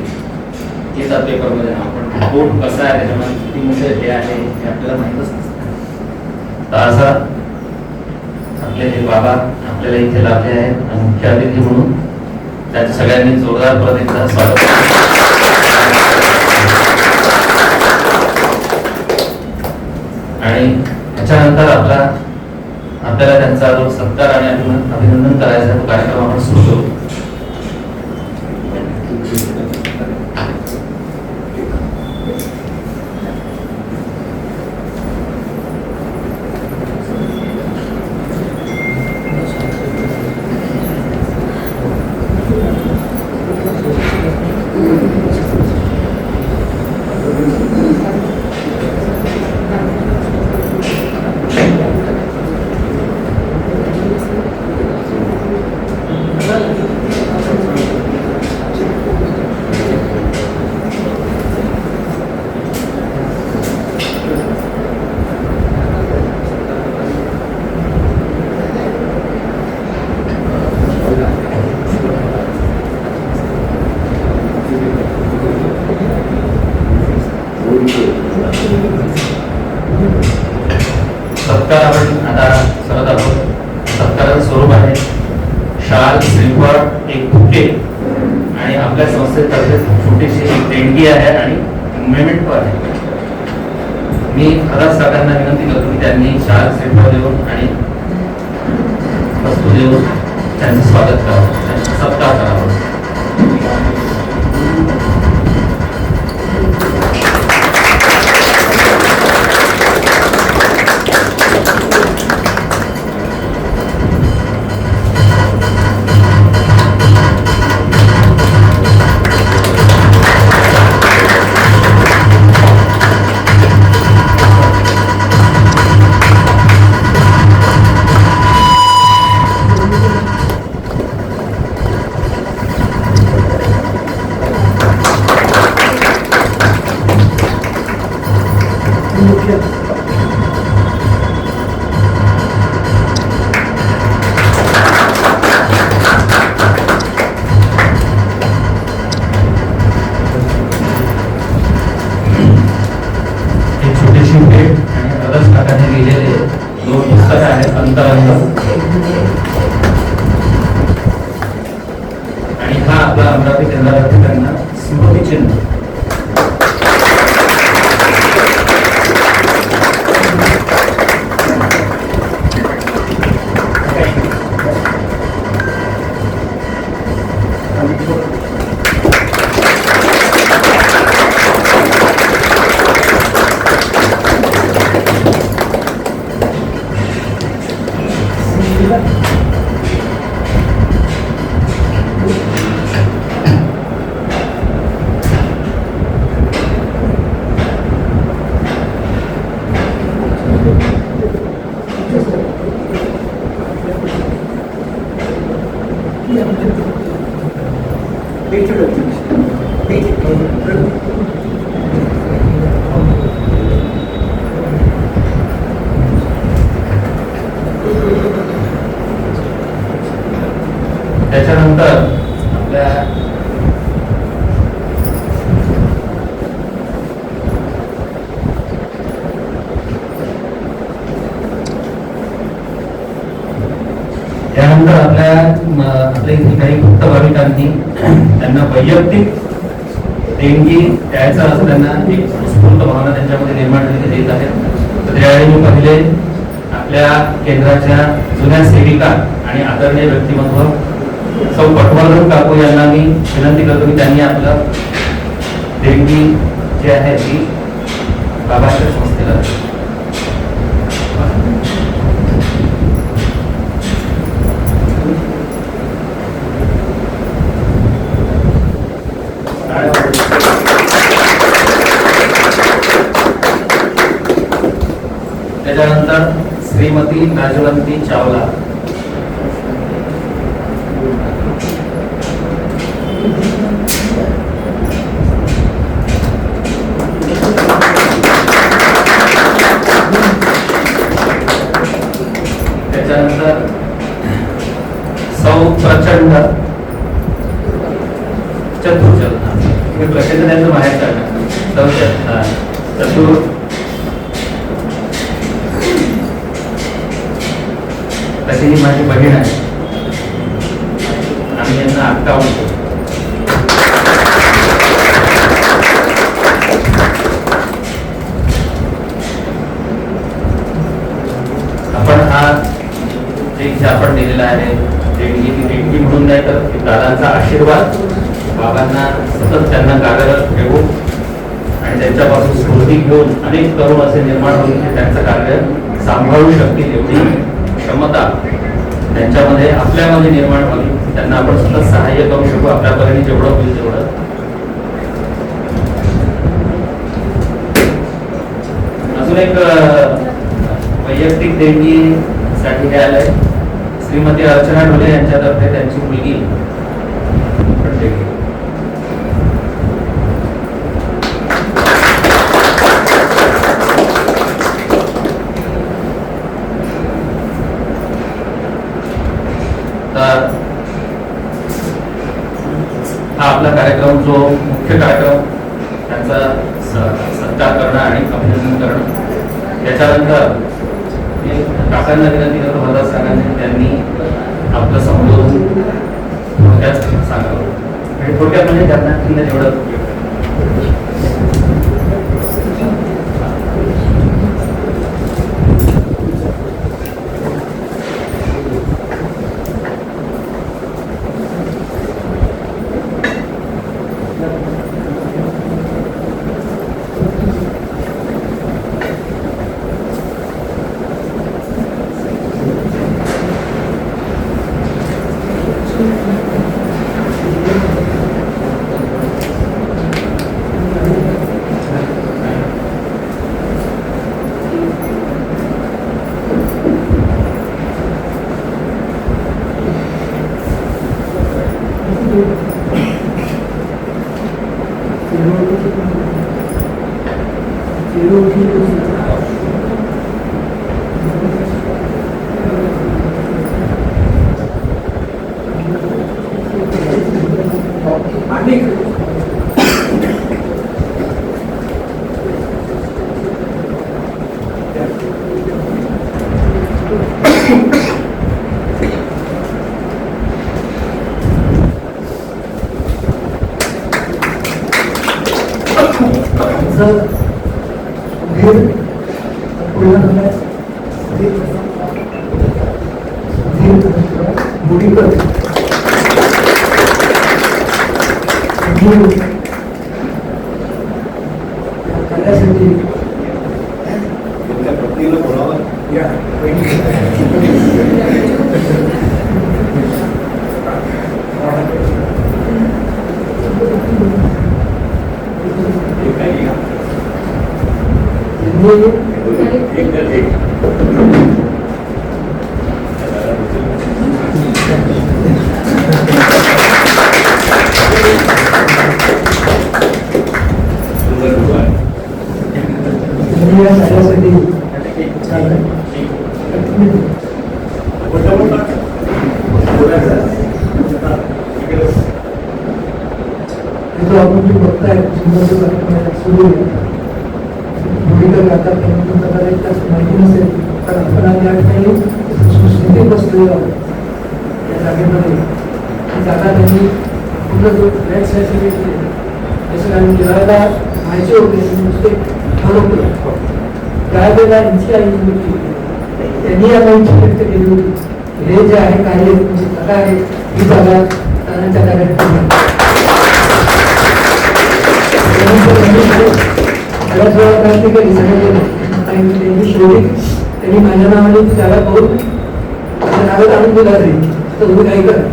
हेच पेपरमध्ये आपण कोट कसा आहे त्याच्यामध्ये किती मोठे हे आहे हे आपल्याला माहीतच नसतं. तर असं आपले हे बाबा आपल्याला इथे लाभले आहेत मुख्य अतिथी म्हणून. त्यांचं सगळ्यांनी जोरदार प्रतिसाद स्वागत. आणि त्याच्यानंतर आपल्याला त्यांचा जो सत्कार आणि अभिनंदन करायचा तो कार्यक्रम आपण सुरू करू. सत्कार आपण आता करत आहोत. सत्काराचं स्वरूप आहे शाल, श्रीफळ, एक बुके आणि आपल्या संस्थेतर्फे छोटीशी एक देणगी आहे आणि मेमेंटो आहे. मी खरंच काकांना विनंती करतो की त्यांनी शाल, श्रीफळ देऊन आणि वस्तू देऊन त्यांचं स्वागत करावं, त्यांचा सत्कार करावा. आणि हा आपला अमरावती केंद्रावरती त्यांना स्मृतिचिन्ह. Gracias. त्याच्यानंतर आपल्या त्यानंतर आपल्या इथे काही भक्त भाविकांनी त्यांना वैयक्तिक देणगी द्यायचं असं त्यांना एक उत्स्फूर्त भावना त्यांच्यामध्ये निर्माण झालेली देत आहेत. तर त्यावेळी मी पहिले आपल्या केंद्राच्या जुन्या सेविका आणि आदरणीय व्यक्तिमत्व सौ पटवर्धन काकू यांना मी विनंती करतो की त्यांनी आपलं देणगी जी आहे ती बाबाच्या संस्थेला त्याच्यानंतर श्रीमती राजवंती चावला, त्याच्यानंतर सौ प्रचंड चतुर्चल, प्रचंड त्यांचं बाहेर काढणार चतुर तशी ही माझी बहीण आहे. आम्ही यांना अक्का म्हणतो. आपण हा जे आपण दिलेला आहे देणगी, ती देणगी म्हणून नाही तर दादांचा आशीर्वाद बाबांना सतत त्यांना कार्यरत ठेवू आणि त्यांच्यापासून स्फूर्ती घेऊन अनेक तरुण असे निर्माण होईल की त्यांचं कार्य सांभाळू शकतील एवढी क्षमता त्यांच्यामध्ये आपल्यामध्ये निर्माण व्हावी. त्यांना आपण सतत सहाय्य करू शकू आपल्यापर्यंत जेवढं होईल तेवढं. अजून एक वैयक्तिक देणगीसाठी हे आलंय श्रीमती अर्चना ढोले यांच्यातर्फे त्यांची मुलगी तर हा आपला कार्यक्रम जो मुख्य कार्यक्रम त्यांचा सत्कार करणं आणि अभिनंदन करणं. त्याच्यानंतर मी काकांना विनंती करतो हरदास काकांनी त्यांनी आपलं संबोधन थोडक्यात सांगावं आणि थोडक्यात म्हणजे त्यांना जेवढं मी या कार्यासाठी जो आपण जे बघताय सुरू भूमिका आता माहिती नसेल तर आपण या ठिकाणी सुस्थितीत बसलेलो आहोत या जागेमध्ये ही जागा त्यांनी पूर्ण जो फ्लॅट साईड जसं आम्ही जेवायला माहिती होते नुसते ठरवलं त्यावेळेला यांची आई होती त्यांनी या माहिती व्यक्त केली होती हे जे आहे कार्य जागा आहे ही जागा तानाच्या कार्यात प्रयत्न केली त्यांनी शेवटी त्यांनी माझ्या नावाने ती जागा पाहून माझ्या नावात आणून दिला तरी तर तुम्ही काही करा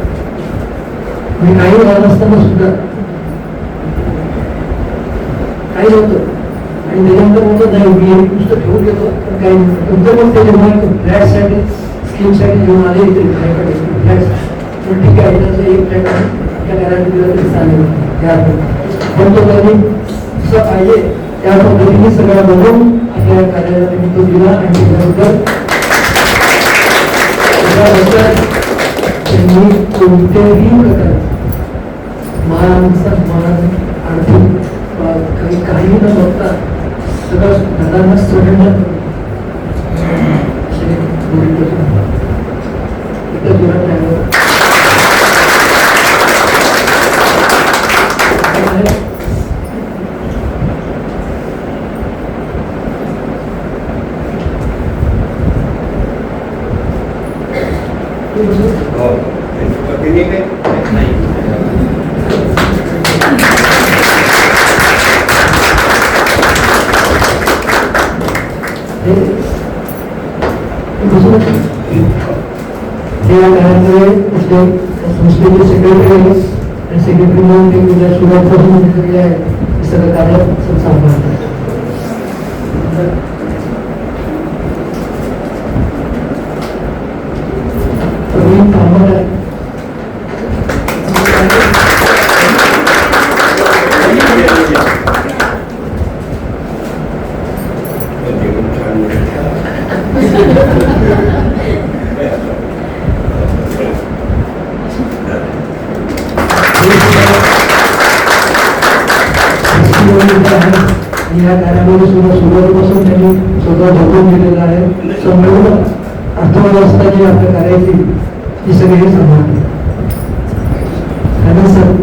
मी काही झालं असताना सुद्धा काही नव्हतं आणि त्याच्यानंतर म्हणतो नाही मी एक पुस्तक ठेवून घेतो पण काही नंतर मग ते जेव्हा फ्लॅटसाठी स्कीमसाठी जेव्हा आले इथे फ्लॅट्स पण ठीक आहे त्याचं एक फ्लॅट त्या घराने दिला तरी चालेल पण तो त्यांनी जसं पाहिजे त्या पद्धतीने सगळं बघून आपल्या कार्याला त्यांनी तो दिला आणि त्याच्याबद्दल त्यांनी कोणत्याही प्रकारे महाराष्ट्रात आर्थिक काही न बघता सगळं दादांना सोडण्यात इतर जोरात राहिलं संस्थेचे सेक्रेटरी म्हणून ते तुझ्या सुरुवातपासून केलेले आहे हे सगळं कार्य सांभाळतात मी थांबत आहे या कार्यामध्ये सुरुवातीपासून त्यांनी स्वतः झोपून दिलेला आहे संपूर्ण अर्थव्यवस्था जी आपल्या कार्याची ती सगळी सांभाळते सर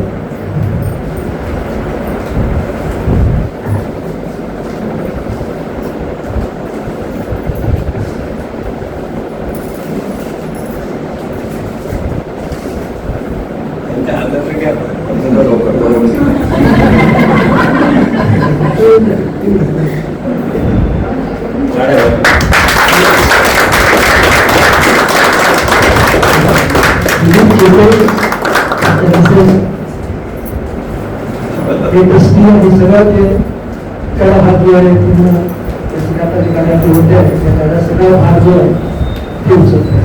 सगळं ते त्याला भाग जो आहे होते त्याला सगळा भाग जो आहे ते उचलतो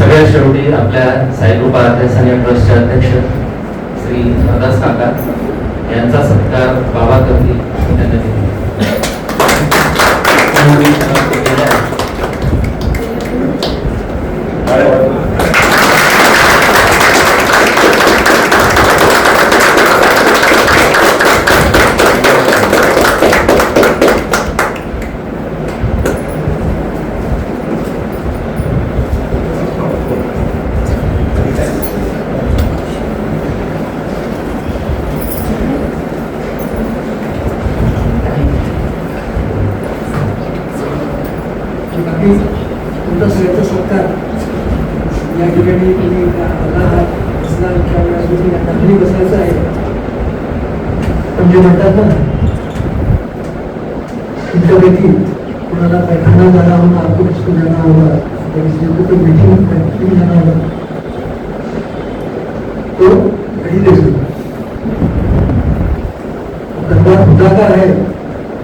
सगळ्यात शेवटी आपल्या साईकृपा अध्यासन ट्रस्टचे अध्यक्ष श्री हरदास काका यांचा सत्कार बाबा करतील त्यांना तुमचा सगळ्याचा सत्कार या ठिकाणी तुम्ही आला आहात असणार खाली बसायचं आहे पण जे म्हणतात ना तुमच्यापैकी कोणाला पैखाना जाना होगा आपको किसको जाना होगा तो मीटिंग जाना होगा तो घड़ी दे सकते पुढाकार आहे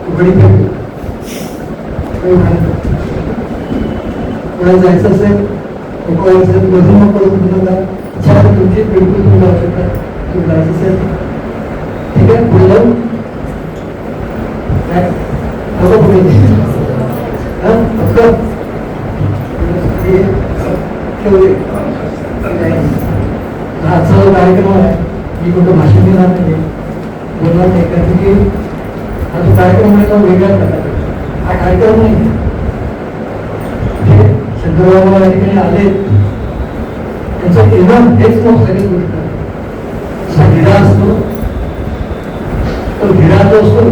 उघडी फेकू पुढे जायचं असेल बदलून इच्छा तुमची बिलकुल तुम्ही जाऊ शकता तुम्ही जायचं असेल ठीक आहे पुढे जाऊ पुढे आजचा जो कार्यक्रम आहे मी कुठं भाषण देणार नाही बोलणार नाही कारण की हा जो कार्यक्रम आहे तो वेगळ्या प्रकारचा हा कार्यक्रम नाही शंकरबाबा या ठिकाणी आले त्यांचं येणं हेच मग सगळी गोष्ट असा भिडा असतो तो भिडा जो असतो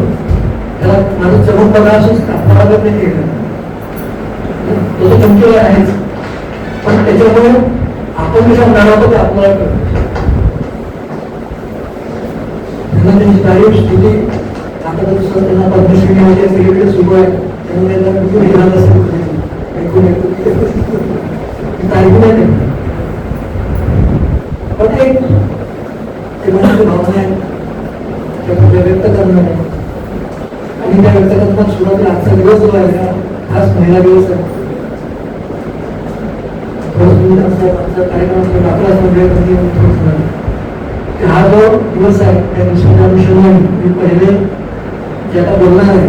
त्याला माझं चमक बघा असंच कापडा नाही केलं तो तो चमकेला आहेच पण त्याच्यामुळे आपण कशा जाणवतो ते आपल्याला कळतं त्यांना त्यांची तारीफ स्थिती आता दुसरं त्यांना पद्मश्री मिळाली सगळीकडे सुरू आहे त्यामुळे त्यांना कुठून घेणार असेल ऐकून ऐकून नाही पण एक ते मनाची भावना आहे त्या व्यक्त करणं आहे आणि त्या व्यक्त करताना सुरुवातीला आजचा दिवस जो आहे ना खास महिला दिवस आहे कार्यक्रम हा जो दिवस आहे त्या दिवसाच्या अनुषंगाने मी पहिले जे आता बोलणार आहे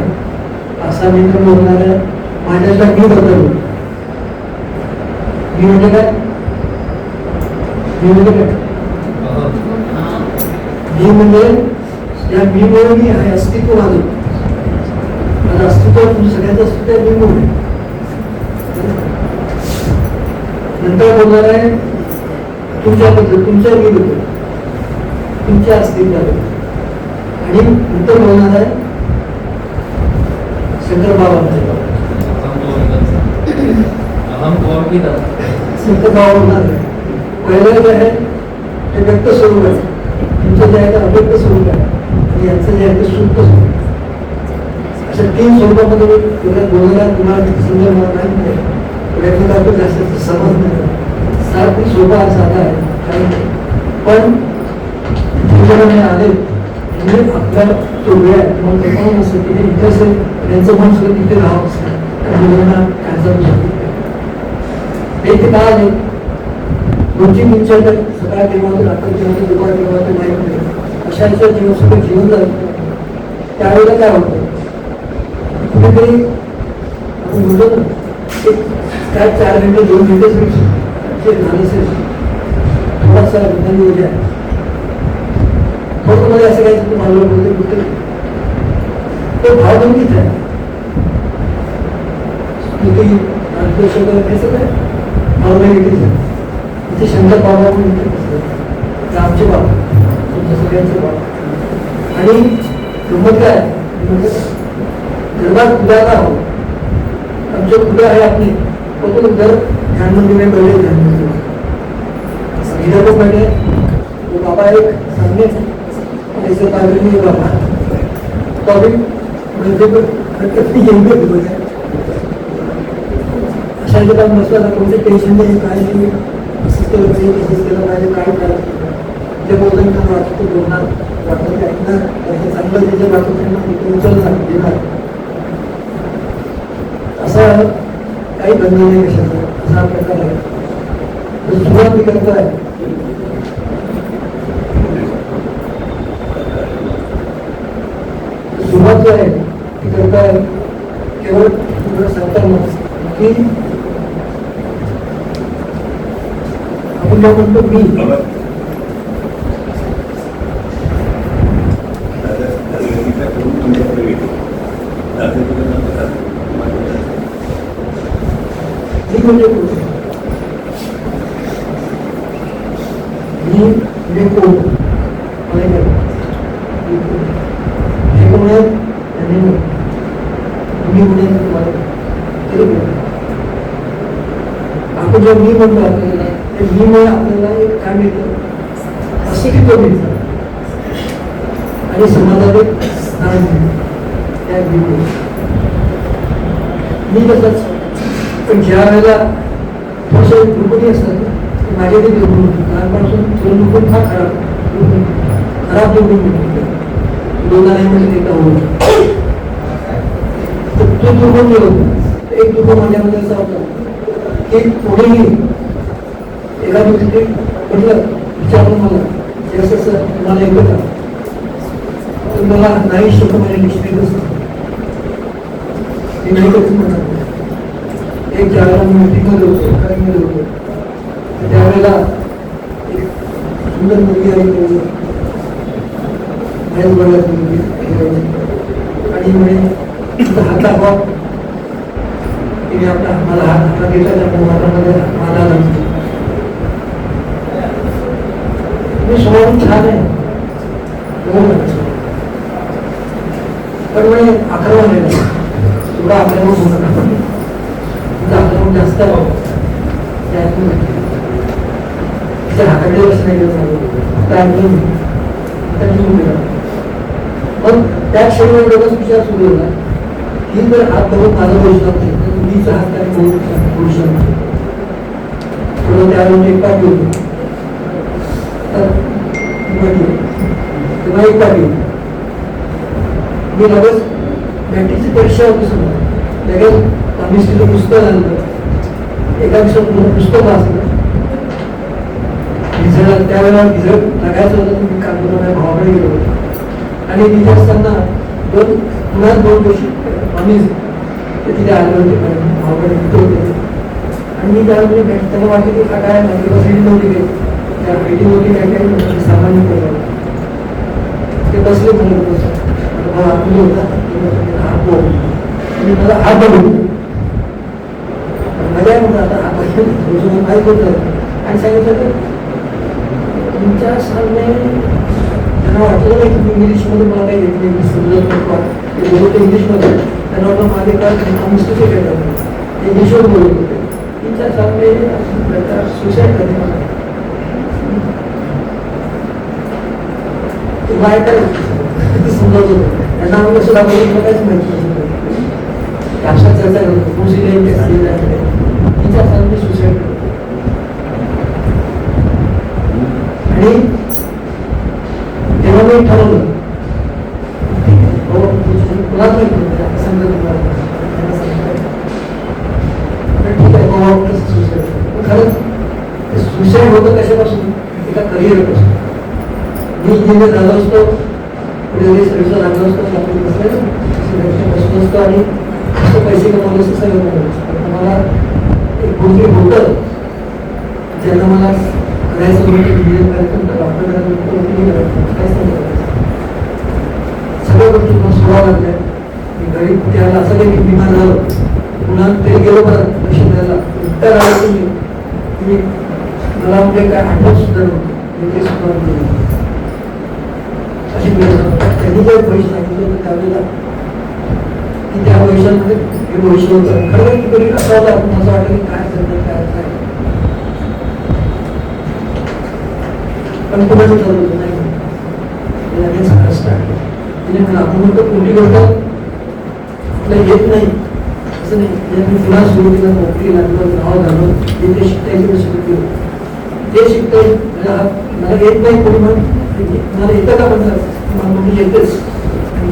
5-6 मिनिटं बोलणार आहे माझ्याच्या मी बद्दल मी म्हणजे काय मी म्हणजे काय मी म्हणजे या मीमुळे मी आहे अस्तित्व माझं माझं अस्तित्व तुमचं सगळ्यांचं अस्तित्व आहे मीमुळे नंतर बोलणार आहे तुमच्याबद्दल तुमच्या मी बद्दल तुमच्या अस्तित्वाबद्दल आणि नंतर बोलणार आहे शंकर बाबांबद्दल शंकर बाबा बोलणार आहे पहिलं जे आहे ते व्यक्त स्वरूप आहे तुमचं जे आहे ते अव्यक्त स्वरूप आहे आणि यांचं जे आहे ते सुप्त स्वरूप अशा 3 स्वरूपामध्ये बोलणारा तुम्हाला समजा मला नाही प्रयत्न करतो जास्त समज नाही सारखी सोपा साधा आहे पण तुमच्याकडे आले म्हणजे आपला तो वेळ आहे मग ते पण असं की इथे असेल त्यांचं मन सुद्धा तिथे राहावं असतं त्या मुलांना कॅन्सर ते का आले 2-3 दिवसात सकाळ तेव्हा रात्र तेव्हा दुपार तेव्हा ते माहीत नाही अशा याच्या जीवनसुद्धा जीवन जात त्यावेळेला काय होतं कुठेतरी आपण बोलतो ना काय 4 मिनिटं 2 मिनिटं झालं असेल थोडासा विज्ञान योजना आहे मध्ये असं काय तुम्हाला बोलते कुठे तो भाव गमतीच आहे इथे शंकर बाबा पण आमचे बाबा तुमच्या सगळ्यांचे बाबा आणि गंमत काय गरबात उद्या का हो आमच्या उद्या आहे आपली तो दर ध्यान मंदिर में पहले ध्यान मंदिर इधर को पहले वो बाबा एक सामने ऐसे पागल नहीं बाबा तो अभी गद्दे पर हरकत नहीं येंगे बोले अशा जगह मसला था कोणते टेन्शन नाही काय नाही असंच केलं पाहिजे तसंच केलं पाहिजे काय करायचं ते बोलताना त्यांना वाटतं ते बोलणार वाटतं ते ऐकणार हे चांगलं त्याच्या वाटतं त्यांना उचलणार देणार असं काही बंद नाही कशाचं असा प्रकार आहे तर सुरुवात मी करतोय सुरुवात जो आहे ती करताय केवळ सांगताना की आपण जेव्हा म्हणतो मी म्हणजे मी कोण आपण जेव्हा मी म्हणतो आपल्याला ते मीमुळे आपल्याला एक काय मिळतं अस्तित्व मिळतं आणि समाजात एक स्थान मिळतं त्या मी तसंच पण ज्या वेळेला थोडंसं दुर्गुणी असतात माझ्या ते दुर्गुण लहानपासून थोडं दुर्गुण फार खराब दुर्गुण दोनदा नाही म्हणजे एकदा होईल. तो दुर्गुण जे होतं, एक दुर्गुण माझ्यामध्ये असा होता की कोणीही एका व्यक्ती म्हटलं विचारलं मला की असं सर तुम्हाला येतं का, तर मला नाही शब्द माझ्या निश्चितच मी नाही करत म्हणतात. एक ज्यावेळेला मी मीटिंगमध्ये होतो, कार्यमध्ये होतो, त्यावेळेला एक सुंदर मुलगी आहे आणि म्हणे हात दाखवा. तिने आपला मला हात घेतला, त्या हातामध्ये मला लागतो. मी स्वभाव छान आहे पण म्हणे आक्रमण आहे, थोडा आक्रमण होणार, आक्रमण जास्त आहे. तिच्या हाताकडे लक्ष नाही देत, मग त्या क्षणी डोक्यात विचार सुरू झाला ही जर हात धरून माझा बोलू शकते तर मुलीचा हात काय बोलू शकते. थोडं त्यावेळी एक पाठी होती तर एक पाठी मी लगेच बॅटरीची परीक्षा होती समजा, लगेच आम्ही तिथं पुस्तक आणलं, एका दिवसात पुस्तक वाचलं. रिझल्ट त्यावेळेला रिझल्ट लागायचं होतं, तुम्ही कागद भावाकडे गेलो आणि तिथे असताना पुन्हा 2 दिवशी आम्ही तिथे आले होते, भावाकडे तिथे होते आणि मी त्यावेळी त्यांना वाटलं की काय माहिती बसली नव्हती काही त्या भेटीमध्ये काय काय सामान्य केलं ते बसले म्हणून आतमध्ये होता हात बोल आणि मला हात बघून मजा म्हणतात आता हात माहीत होतं आणि सांगितलं तर तुमच्या सामने त्यांना वाटलं नाही की इंग्लिशमध्ये मला काही येत नाही, समजत नको ते बोलत इंग्लिशमध्ये, त्यांना वाटलं माझे काय मिस्टेक करतात इंग्लिशवर बोलत होते. तुमच्या सामने प्रकार सुसाईड करते मला काय काय समजत होतं. त्यांना आम्ही कसं दाखवलं मला काहीच माहिती नव्हतं. अशा चर्चा करतो तिच्या सामने सुसाईड करतो आणि तेव्हा मी ठरवलं कुणाच नाही समजा ठीक आहे खरंच सुसाईड होतं कशापासून, एका करिअरपासून. मी इंजिनियर झालो असतो, पुढे सर्व्हिसला लागलो असतो, बसलो असतो आणि असं पैसे कमावले असं सगळं कमवलं असतं. मला एक गोष्टी होतं ज्यांना मला करायचं होतं, इंजिनियर करायचं होतं, डॉक्टर करायचं होतं, काहीच नाही करायचं. सगळ्या गोष्टी मला सोडावं लागल्या. मी घरी त्याला असं काही बिमार झालं, पुन्हा ते गेलो परत लक्ष द्यायला उत्तर आलं तुम्ही मला म्हणजे काय आठवत सुद्धा नव्हतं, मी ते सुद्धा अशी त्यांनी जे भविष्य सांगितलं होतं त्यावेळेला की त्या भविष्यामध्ये हे भविष्य होतं खरं की कधी असं होतं आपण असं वाटतं की काय करतात काय काय पण कुणाचं ठरवलं होतं नाही तिने मला आपण म्हणतो कोणी गोष्ट आपल्याला येत नाही असं नाही. मी पुन्हा सुरू केलं, नोकरी लागलं, नाव झालं, ते शिकता सुरू केलं, ते शिकता मला येत नाही कोणी म्हणून मला येतं का म्हणतात मला म्हणजे येतेच.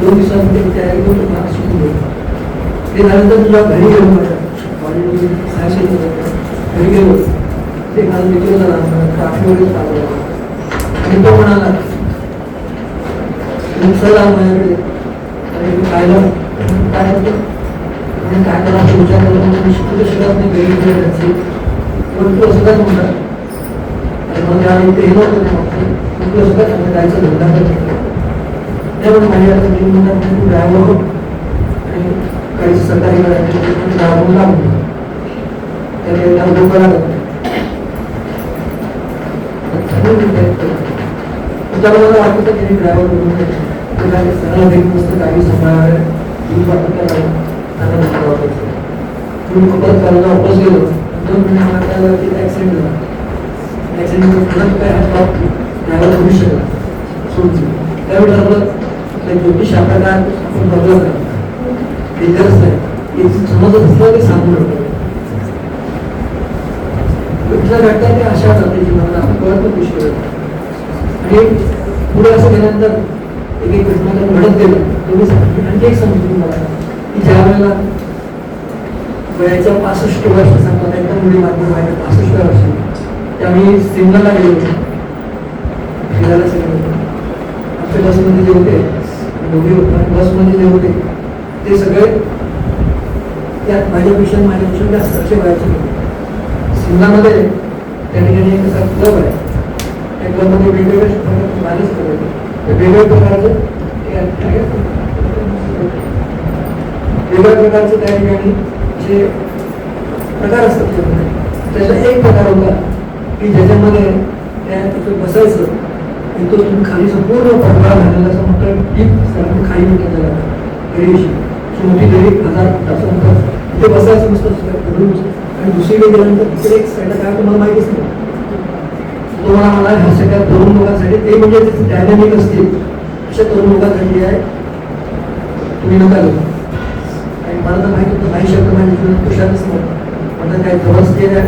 2 दिवसांमध्ये मी तयारी करून मला शिकून गेलो. ते झाल्यानंतर तुझ्या घरी गेलो, माझ्या कॉलेजमध्ये घरी गेलो, ते मला मित्र झाला काठीवरच आलो आणि तो म्हणाला सर आला माझ्याकडे आणि मी पाहिलं काय होतं म्हणजे काय करा असं विचार करतो मी शिकू शकत नाही घरी घ्यायची पण तू असं काय म्हणतात आणि मग त्यावेळी ते हे नव्हतं तू असं काय सांगत जायचं धंदा करतो त्यामुळे माझ्या आता मी म्हणतात तू ड्रायव्हर हो आणि काही सरकारी ड्रायव्हर लागतो त्याला डोकं लागत त्याला मला वाटतं की त्यांनी ड्रायव्हर बनवून सगळं भेट मस्त गाडी सांभाळणार तुम्ही परत करायला वापस गेलो 2 महिने त्याला ऍक्सिडेंट झाला. ऍक्सिडेंट काय हा ड्रायव्हर होऊ शकला सोडून त्यावेळी ठरवलं ज्योतिष आपल्या काय आपण बदला करा डेंजरस आहे हे समजत असलं ते सांगू शकतो. कुठल्या घटना ते अशा जाते जीवनाला आपण कळत विषय आणि पुढे असं केल्यानंतर एक एक घटना घडत गेलं. तुम्ही आणखी एक सांगतो तुम्हाला की ज्या वेळेला वयाच्या 65 वर्ष सांगतात एकदम मुली माध्यम वयाच्या 65 वर्षी त्यावेळी सिमलाला गेले होते फिरायला सगळे होते. आमच्या बसमध्ये जे होते दोघे बसमध्ये जे होते ते सगळे त्यात माझ्यापेक्षा जास्त असे वयाचे होते. सिमलामध्ये त्या ठिकाणी एक असा क्लब आहे. त्या क्लबमध्ये वेगवेगळ्या मॅनेज करायचे वेगवेगळ्या प्रकारचे त्या ठिकाणी जे प्रकार असतात त्यामध्ये त्याचा एक प्रकार होता की ज्याच्यामध्ये त्या तिथं बसायचं तिथं तुम्ही खाली संपूर्ण पडदा घाललेला असं मोठं डीप खाली म्हणतात त्याला दरीशी मोठी दरी 1000 फुटाचं तिथे बसायचं मस्त आणि दुसरीकडे गेल्यानंतर तिकडे एक साईडला काय तुम्हाला माहितीच नाही. तुम्हाला मला ह्या सगळ्या तरुण लोकांसाठी ते म्हणजे डायनॅमिक असतील अशा तरुण लोकांसाठी आहे तुम्ही नका घेऊ. आणि मला तर माहिती होतं नाही शब्द माझ्या जीवनात कशातच नव्हतं. म्हणतात काय जवळच केलं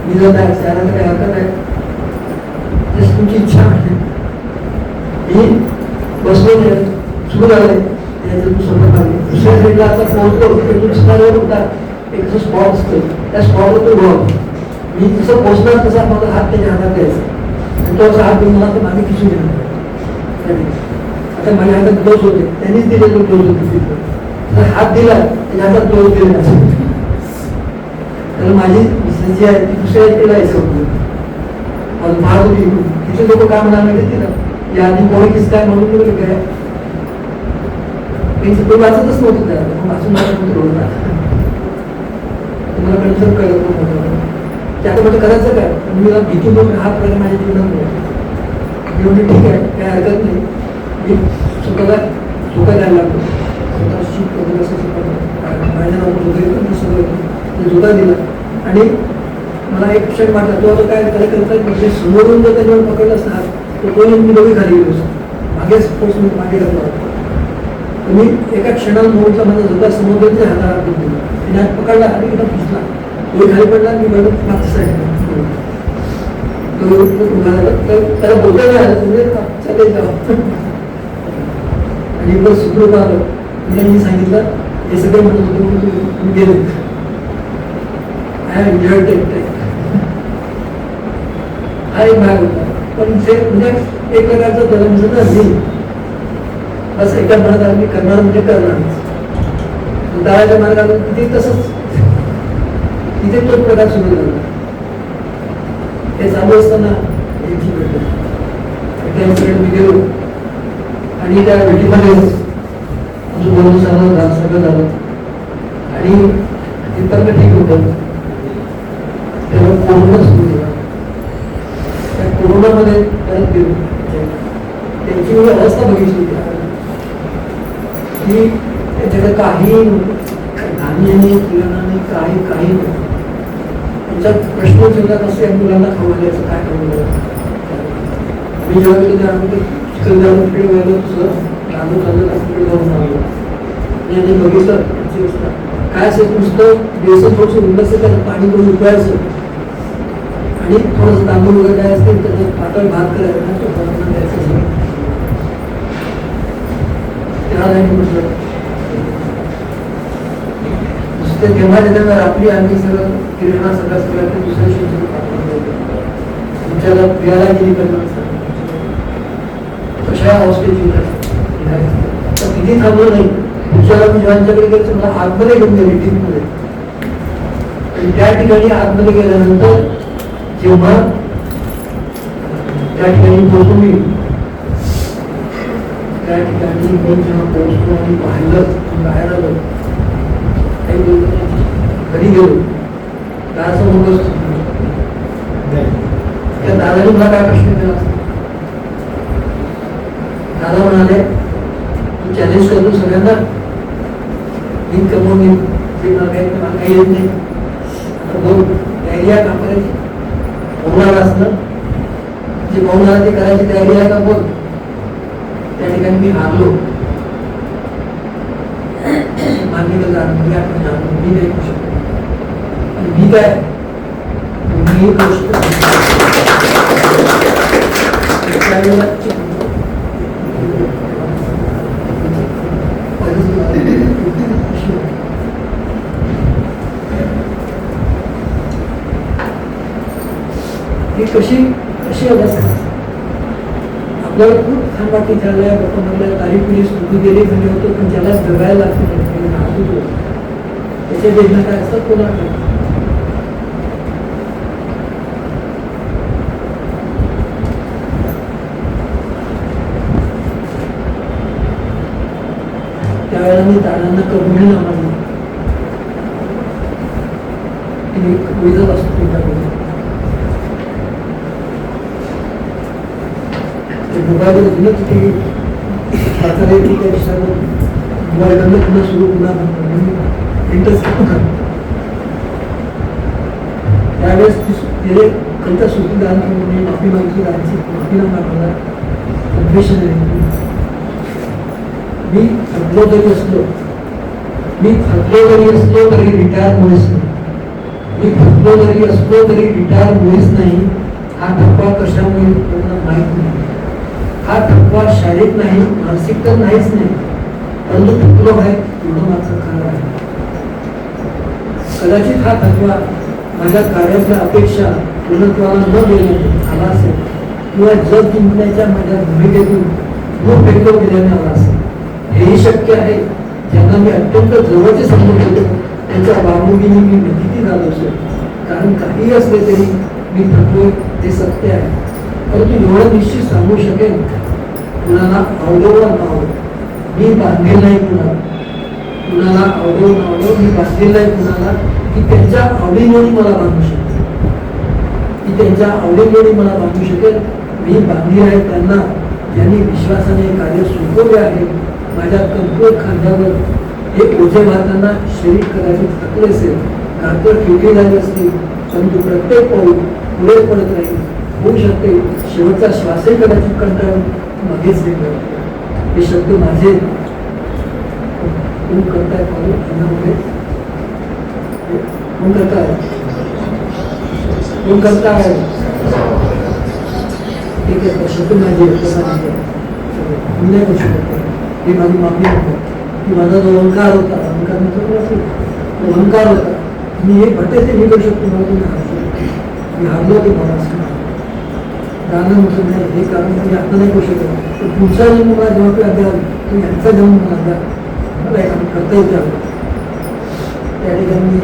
मी जात आहे त्याला तर काही हरकत आहे जशी तुमची इच्छा आहे. मी बसलो सुरू झालंय समोर आले दुसऱ्या साईडला आता पोहोचतो स्टारवर होता एक असं स्पॉट असतो त्या स्पॉटवर तो उभा होता. मी जसं पोहोचणार तसा माझा हात त्याच्या हातात द्यायचा आणि तो असा हात घेऊन मला तर मागे खिचून घेणार. आता माझ्या हातात ग्लोव्ज होते त्यांनीच दिलेले ग्लोव्ज होते तिथे हात दिला त्याच्या हातात ग्लोव्ज दिले तर माझी जी आहे ती दुसऱ्या व्यक्तीला यायचं होतं. मला पाहत होती तिथे लोक काय म्हणाले माहिती तिला या आधी कोणी किस काय म्हणून गेले काय तो वाचतच नव्हतं त्याला वाचून होता तुम्हाला कन्सर्न करत नव्हतं की आता म्हणजे करायचं काय मी भीती बघून हात प्रकार माझ्या जीवनात मी म्हणजे ठीक आहे काय हरकत नाही मी स्वतःला धोका द्यायला लागतो स्वतः शिक वगैरे असं माझ्या वगैरे सगळं धोका दिला. आणि मला एक क्षण वाटला तो आता काय त्याला करतात म्हणजे समोरून जर त्याच्यावर पकडलं असणार तर तो मी दोघे खाली गेलो असतो मागेच फोर्स मी मागे घातला होता. मी एका क्षणाला मोडला माझा झोका समुद्राच्या हाताला दिला त्याने हात पकडला आणि एकदम फिसला तो खाली पडला मी बरोबर मागच्या साईडला त्याला बोलता नाही आलं म्हणजे चालेल जावं आणि बस सुखरूप आलं म्हणजे मी सांगितलं हे सगळे म्हणत होते तुम्ही गेले आय एन्जॉयड इट. हा एक भाग होता पण जे म्हणजे एक प्रकारचं त्याला मी बस एका म्हणत आलं मी करणार म्हणजे करणार दळाच्या मार्गाला तिथे तसंच तिथे तोच प्रकार सुरू झाला. हे चालू असताना मी गेलो आणि त्या भेटीमध्ये आमचं बोलणं झालं सगळं झालं आणि तिथपर्यंत ठीक होतं. तेव्हा कोरोना सुरू झाला. त्या कोरोनामध्ये परत गेलो त्यांची मी अवस्था बघितली की त्याच्याकडे काही धान्य नाही किराणा नाही काही नाही. त्यांच्यात प्रश्न चिंता कसे मुलांना खावले असं काय खावलं. मी जेव्हा गेलो आम्ही चिकन जाऊन तिकडे गेलो तसं तांदूळ तिकडे जाऊन आलो आणि बघितलं काय असेल नुसतं बेसन थोडंसं उंडस त्याला पाणी करून उकळायचं आणि थोडंसं तांदूळ वगैरे काय असते त्याचं पातळ भात करायचं तो द्यायचं त्याला म्हटलं तेव्हा त्याच्यावर आपली आम्ही सगळं किराणा सगळं दुसऱ्या शिक्षण तुमच्याला फिरायला गेली पाहिजे कशा हॉस्टेलची तर तिथे थांबलो नाही. दुसऱ्याला मी जेव्हांच्याकडे गेलो मला आतमध्ये घेऊन गेली टीममध्ये आणि त्या ठिकाणी आतमध्ये गेल्यानंतर जेव्हा त्या ठिकाणी पोहोचून मी त्या ठिकाणी मी जेव्हा पोहोचलो आणि पाहिलं बाहेर आलो घरी गेलो दादासमोर त्या दादाने मला काय प्रश्न केला दादा म्हणाले तू चॅलेंज करतो सगळ्यांना मी कमवून घेईन मला काही येत नाही आता बोल तयारी आहे काम करायची होणार असणं जे पाहुणार ते करायची तयारी आहे का बोल. त्या ठिकाणी मी हारलो मान्य केलं मी नाही करू शकतो आणि मी काय मी गोष्ट युक्ती अशी होती. ही कशी अवस्था आपल्याला खूप छान वाटते त्याला आपण आपल्याला तारीख पोलीस उभी गेली म्हणजे होतो, पण ज्याला जगायला लागतो त्याच्या वेदना काय असतात कोणा त्यावेळेला मी दादांना कबुली नामाला वेदत असतो त्यांच्याकडे मोबाईल जुनच ते सरकारी ठिकाणी सर्व मोबाईलमधलं पुन्हा सुरू पुन्हा इंटरेस्ट त्यावेळेस तिथे त्यांचा सुट्टीदार मी माफी मागितली त्यांची माफीनामा मागवला कन्फेशन आहे. मी थकलो जरी असलो तरी रिटायर मुळेच नाही. मी थकलो जरी असलो तरी रिटायर मुळेच नाही. हा थकवा कशामुळे कोणाला माहीत नाही. हा थकवा शारीरिक नाही, मानसिक तर नाहीच नाही, परंतु थकलो आहे एवढं माझं खरं आहे. कदाचित हा थकवा माझ्या कार्याच्या अपेक्षा पूर्णत्वाला न देण्याने आला असेल किंवा जग जिंकण्याच्या माझ्या भूमिकेतून दूर फेकलो गेल्याने आला असेल. हेही शक्य आहे. ज्यांना मी अत्यंत जवळचे समजून होतो त्यांच्या वागणुकीने मी भीती झालो असेल. कारण काही असले तरी मी थकलोय ते सत्य आहे. परंतु एवढं निश्चित सांगू शकेन, कुणाला आवडो वा न आवडो मी बांधेल नाही. कुणाला आवडो न आवडो मी बांधेल नाही कुणाला, की त्यांच्या आवडीनिवडी मला बांधू शकेल. की त्यांच्या आवडीनिवडी मला बांधू शकेल. मी बांधील आहे त्यांना ज्यांनी विश्वासाने कार्य सोपवले आहे. माझ्या कमकुवत खांद्यावर हे ओझे वाहताना शरीर कदाचित थकले असेल, कातर ठेवली झाली असतील, परंतु प्रत्येक पाऊल पुढे पडत राहील. होऊ शकते शेवटचा श्वासही कदाचित कंटाळून मागेच निघाला. हे शब्द माझे कोण करताय पाहू कोण करताय ठीक आहे. शब्द माझे मी नाही करू शकतो. ही माझी मागणी होतं की माझा जो अहंकार होता, अहंकार होता मी हे भट्टे ते मी करू शकतो. मला मी हारलो ते मला असं गाणं म्हटलं नाही. हे कारण मी आता नाही करू शकत. तर पुढचा जन्म मला जेव्हा काही द्याल तर यांचा जन्म मला द्या, मला हे काम करता येतं. त्या ठिकाणी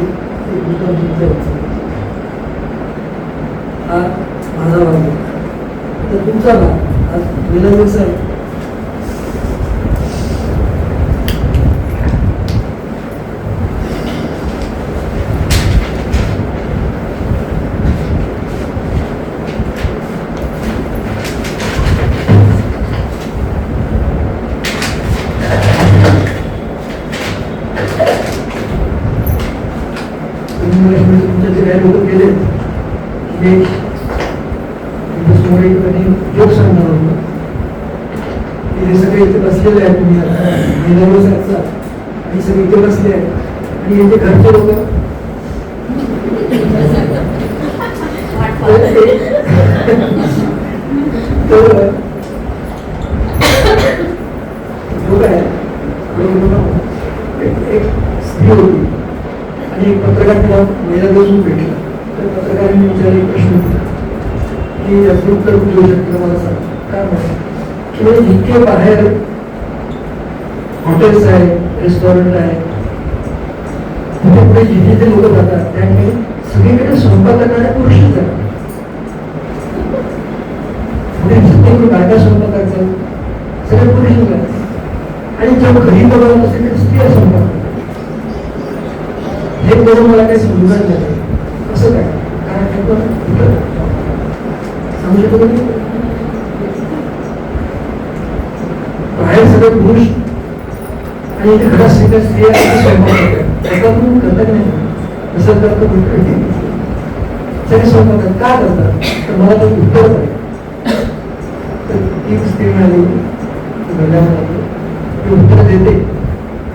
हा माझा भाग होता. तर तुमचा भाग आज गेला दिवस आहे. जोक सांगणार होतो हे सगळे इथे बसलेले आहेत. तुम्ही आणि सगळे इथे बसले आहेत आणि याचे घरचे लोक एक स्त्री होती आणि एक पत्रकार तिला महिला दिवसून भेटला. तर पत्रकारांनी विचारले प्रश्न होता की याचं उत्तर देऊ शकतो मला सांग. काय म्हणा की जितके बाहेर हॉटेल्स आहे, रेस्टॉरंट आहे, तिथे पुढे जिथे जे लोक जातात त्या ठिकाणी सगळीकडे स्वयंपाक करणारे पुरुषच आहेत. पुढे जिथे बायका स्वयंपाक करतात सगळे पुरुषच आहेत. आणि जेव्हा घरी बघायला असेल तर स्त्रिया स्वयंपाक करतात. हे बघून मला काही समजून नाही असं काय. कारण सांगू शकतो बाहेर सगळे पुरुष आणि इथे घरात सगळ्या स्त्रिया स्वयंपाक करतात नाही. असं करतो सगळे स्वयंपाक का करतात तर मला ते उत्तर आहे. तर एक स्त्री मिळाली उत्तर देते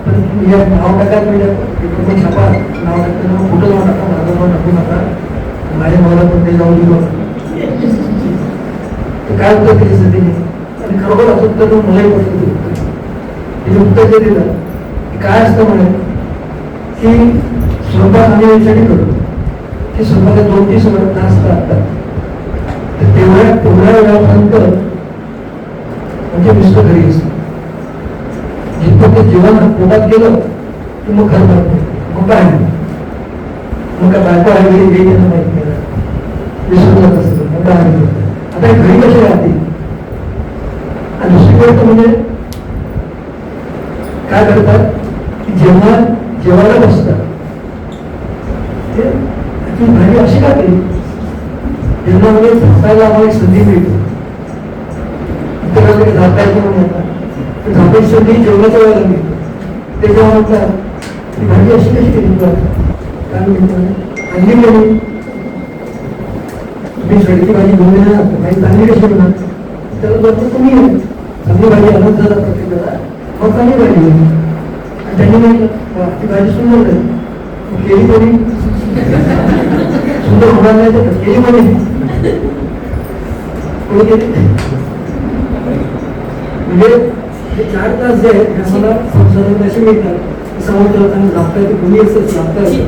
पण या नाव टाका म्हणजे छापा नाव टाकताना कुठं नाव टाका माझं नाव टाकू नका माझ्या भावाला पण ते जाऊन दिलं तर काय उत्तर दिली सध्या आणि खरोखर असं उत्तर मलाही पडतं. तिने उत्तर जे दिलं काय असतं म्हणे की स्वयंपाक आम्ही याच्यासाठी करतो की स्वयंपाकात 2-3 तास लागतात. तर तेवढ्या वेळापर्यंत म्हणजे मिस्टर घरी असतो. जिथं ते जेवण पोटात गेलं की मग घर भरतो. मग काय मग काय बायको आहे घरी त्यांना माहिती नाही विसरून जात असतं. मग काय आता घरी कशी राहते. आणि दुसरी गोष्ट म्हणजे काय करतात की जेवायला बसतात ती भाजी अशी का केली त्यांना म्हणजे झापायला आम्हाला संधी मिळते. झापायची म्हणून येतात झापायची संधी जेवणाच्या वेळेला मिळते. ते जेव्हा म्हणतात ती भाजी अशी कशी केली कारण आणली म्हणून तुम्ही सडकी भाजी घेऊन येणार भाजी चांगली कशी होणार त्याला बघतो तुम्ही चांगली भाजी आणत जातात प्रत्येकाला मग चांगली भाजी घेऊन आणि त्यांनी म्हटलं ती भाजी सुंदर नाही केली कोणी सुंदर होणार नाही तर केली कोणी कोणी केली म्हणजे हे 4 तास जे आहेत आम्हाला संसारात असे मिळतात समुद्र आणि झापता येते कोणी असं झापता येतं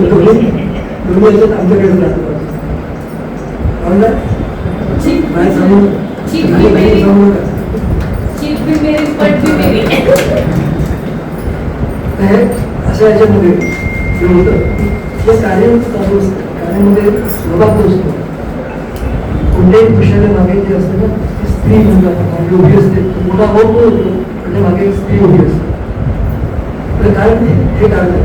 दोन्ही याच्यात आमच्याकडे जातो बाहेर सांगू अशा याच्यामध्ये जे होतं ते कार्य चालू असतं. कार्यामध्ये स्वभाव असतो. कोणत्याही पुरुषाला मागे जे असते ना ती स्त्री म्हणतात उभी असते. मोठा होत होतो म्हणजे मागे एक स्त्री उभी असते. तर काय हे कार्य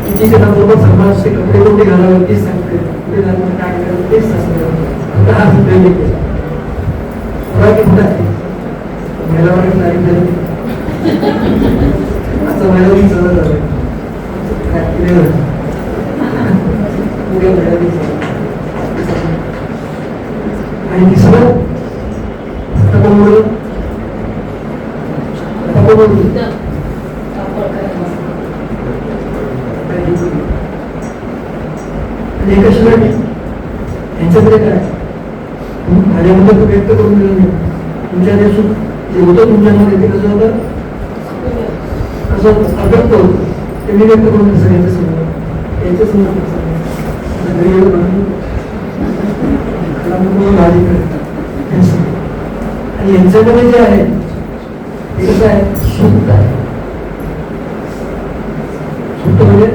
तिची त्यांना बरोबर समाजचे कपडे कोणते घालावे तेच सांगते कुठे घालून काय करायचं तेच सांगते. हा सुद्धा महिलावर तारीख झाली आता महिला चालत झालं आणि तिसरं कशासाठी यांच्याकडे काय माझ्यामध्ये तो व्यक्त करून दिलं नाही. तुमच्या जे सुख जे होतं तुमच्यामध्ये ते कसं होतं असं अव्यक्त होतं ते मी व्यक्त करून दिलं यांच्या समोर यांच्या समोर आणि यांच्यामध्ये जे आहे ते कसं आहे सुप्त आहे. सुप्त म्हणजे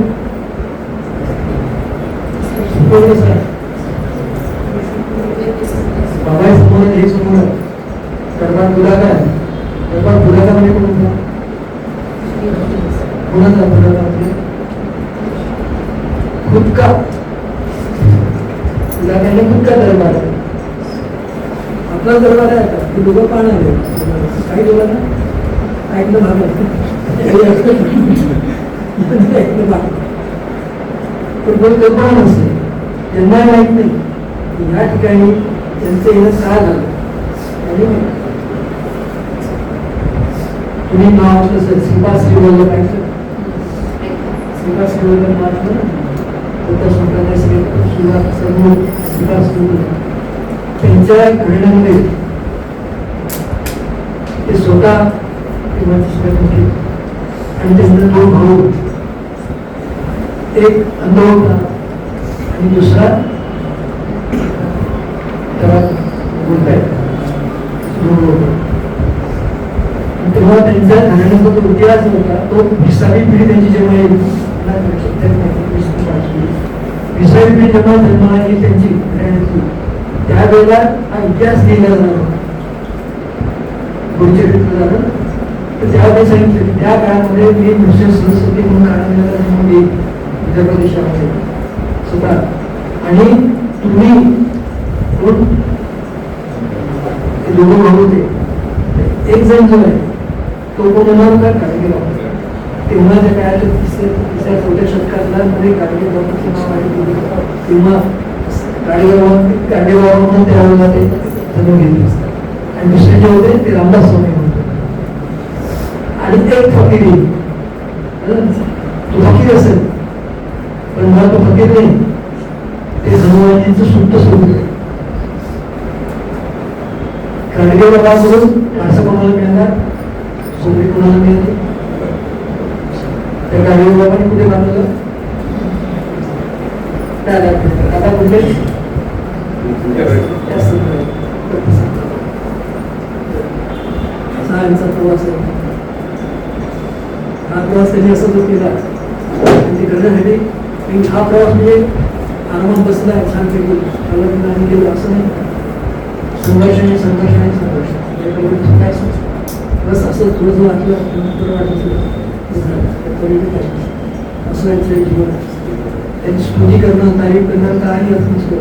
कसं आहे बाबा समोर हे समोर कर्मात गुलाकार कर्मात गुलाकार म्हणजे कोणता कोणाचा गुलाकार म्हणजे खुद का गुलाकाने खुद का दरबार आहे. आपला दरबार आहे का ते लोक पाहणार काही लोकांना ऐकलं भाग ऐकलं भाग पण कोण कल्पना नसते. त्यांना माहित नाही की या ठिकाणी त्यांचं येणं का झालं. तुम्ही नाव कसं श्रीपाद श्रीवल्लभ पाहिजे श्रीपाद श्रीवल्लभ महाराज ना संप्रदाय श्रीपाद श्रीवल्लभ त्यांच्या घडण्यामध्ये ते स्वतः आणि त्यांचे 2 भाऊ एक अंध होता आणि दुसरा बोलताय तेव्हा त्यांच्या घराण्याचा जो इतिहास होता तो 20वी पिढी त्यांची जेव्हा येईल 20वी पिढी जेव्हा जन्माला येईल त्यांची घराण्याची त्यावेळेला हा इतिहास लिहिला जाणार पुढचे झालं तर तेव्हा ते सांगितलं की त्या काळामध्ये मी नृसिंह सरस्वती म्हणून काढण्याला जन्म देईल उत्तर प्रदेशामध्ये स्वतः आणि तुम्ही कोण ते 2 भाऊ होते. एक जण जो आहे तो कोण होणार होता गाडगे बाबा. तेव्हाच्या काळाच्या 3-4 शतकातला मध्ये गाडगे बाबांचं नाव आहे. तेव्हा गाडगे बाबा म्हणून त्यावेळेला ते जन्म घेतले असतात. आणि दुसरे जे होते ते रामदास स्वामी म्हणतो. आणि ते एक फकीर येईल तो फकीर असेल पण मला तो फकीर नाही ते हनुमानजींचं सुप्त स्वरूप आहे. गाडगे बाबाकडून असं कोणाला मिळणार सगळी कोणाला मिळाली त्या गाडीवर बाबांनी कुठे बांधलं आता कुठे असा यांचा प्रवास आहे. हा प्रवास त्यांनी असा जो केला ते करण्यासाठी हा प्रवास म्हणजे आरामात बसला छानपैकी कलाकारांनी केलं असं नाही. संघर्ष आणि संघर्ष आणि संघर्ष बस असं थोडंसं वाटलं असं यांचं जीवन त्यांची स्तुती करणं तारीफ करणं काही अर्थ नसतो.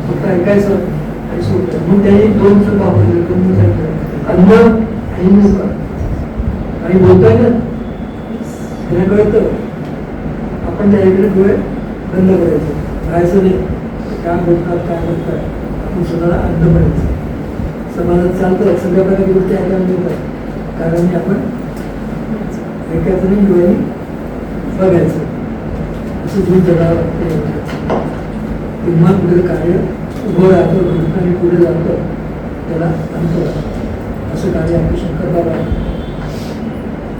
फक्त ऐकायचं आणि सोडतं. मग त्यांनी 2 शब्द वापरले. 2 सांगितलं अन्न आणि मोकळा. आणि बोलताय ना त्यांना कळतं आपण त्याच्याकडे डोळे बंद करायचे राहायचं नाही. काय बोलतात काय बोलतात आपण स्वतःला अन्न बनायचं. समाजात चालतं सगळ्या प्रकारची गोष्टी ऐकायला मिळतात कारण आपण ऐकायचं नाही डोळ्यांनी बघायचं असं जीव जगावं लागतं. तेव्हा पुढे कार्य उभं राहतं आणि पुढे जातं त्याला अंत असं कार्य आपलं शंकर बाबा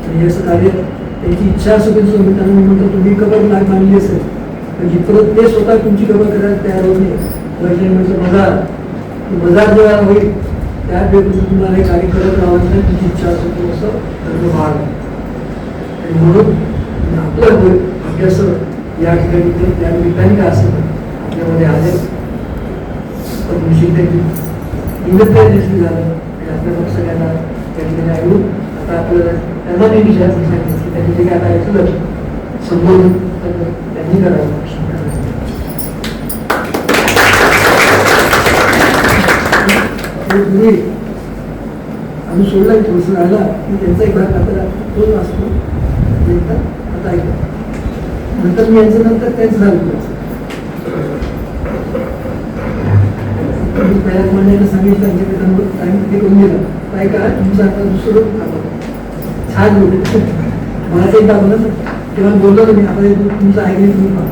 आणि असं कार्य त्यांची इच्छा असेल त्यांना मी म्हणतो तुम्ही कबर लाग मानली असेल पण जिथपर्यंत ते स्वतः तुमची कबर करायला तयार होत नाही म्हटलं मजार जेव्हा होईल त्यापैकी तुम्हाला हे कार्य करत राहायचं तुमची इच्छा असेल असं धर्म भाग आहे. आणि म्हणून आपलं अभ्यास या ठिकाणी त्या निमित्ताने का असेल आपल्यामध्ये आले पद्मश्री त्यांनी निमित्त यशस्वी झालं आणि आपल्या सगळ्यांना त्या ठिकाणी ऐकून आता आपल्याला त्यांना मी विचारायचं सांगितलं की त्यांनी जे काय आता ऐकलं संबोधन त्यांनी करावं. आम्ही सोडला थोडंसं राहिला की त्यांचा एक भाग आपल्याला तो असतो आता ऐकलं नंतर मी यांचं नंतर तेच झालं. मी पहिल्या मंडळीला सांगितलं त्यांच्याकडे ते करून दिलं काय का तुमचं आता दुसरं छान बोलले मला ते दाखवलं तेव्हा बोललो तुम्ही आता तुमचं ऐकले तुम्ही पहा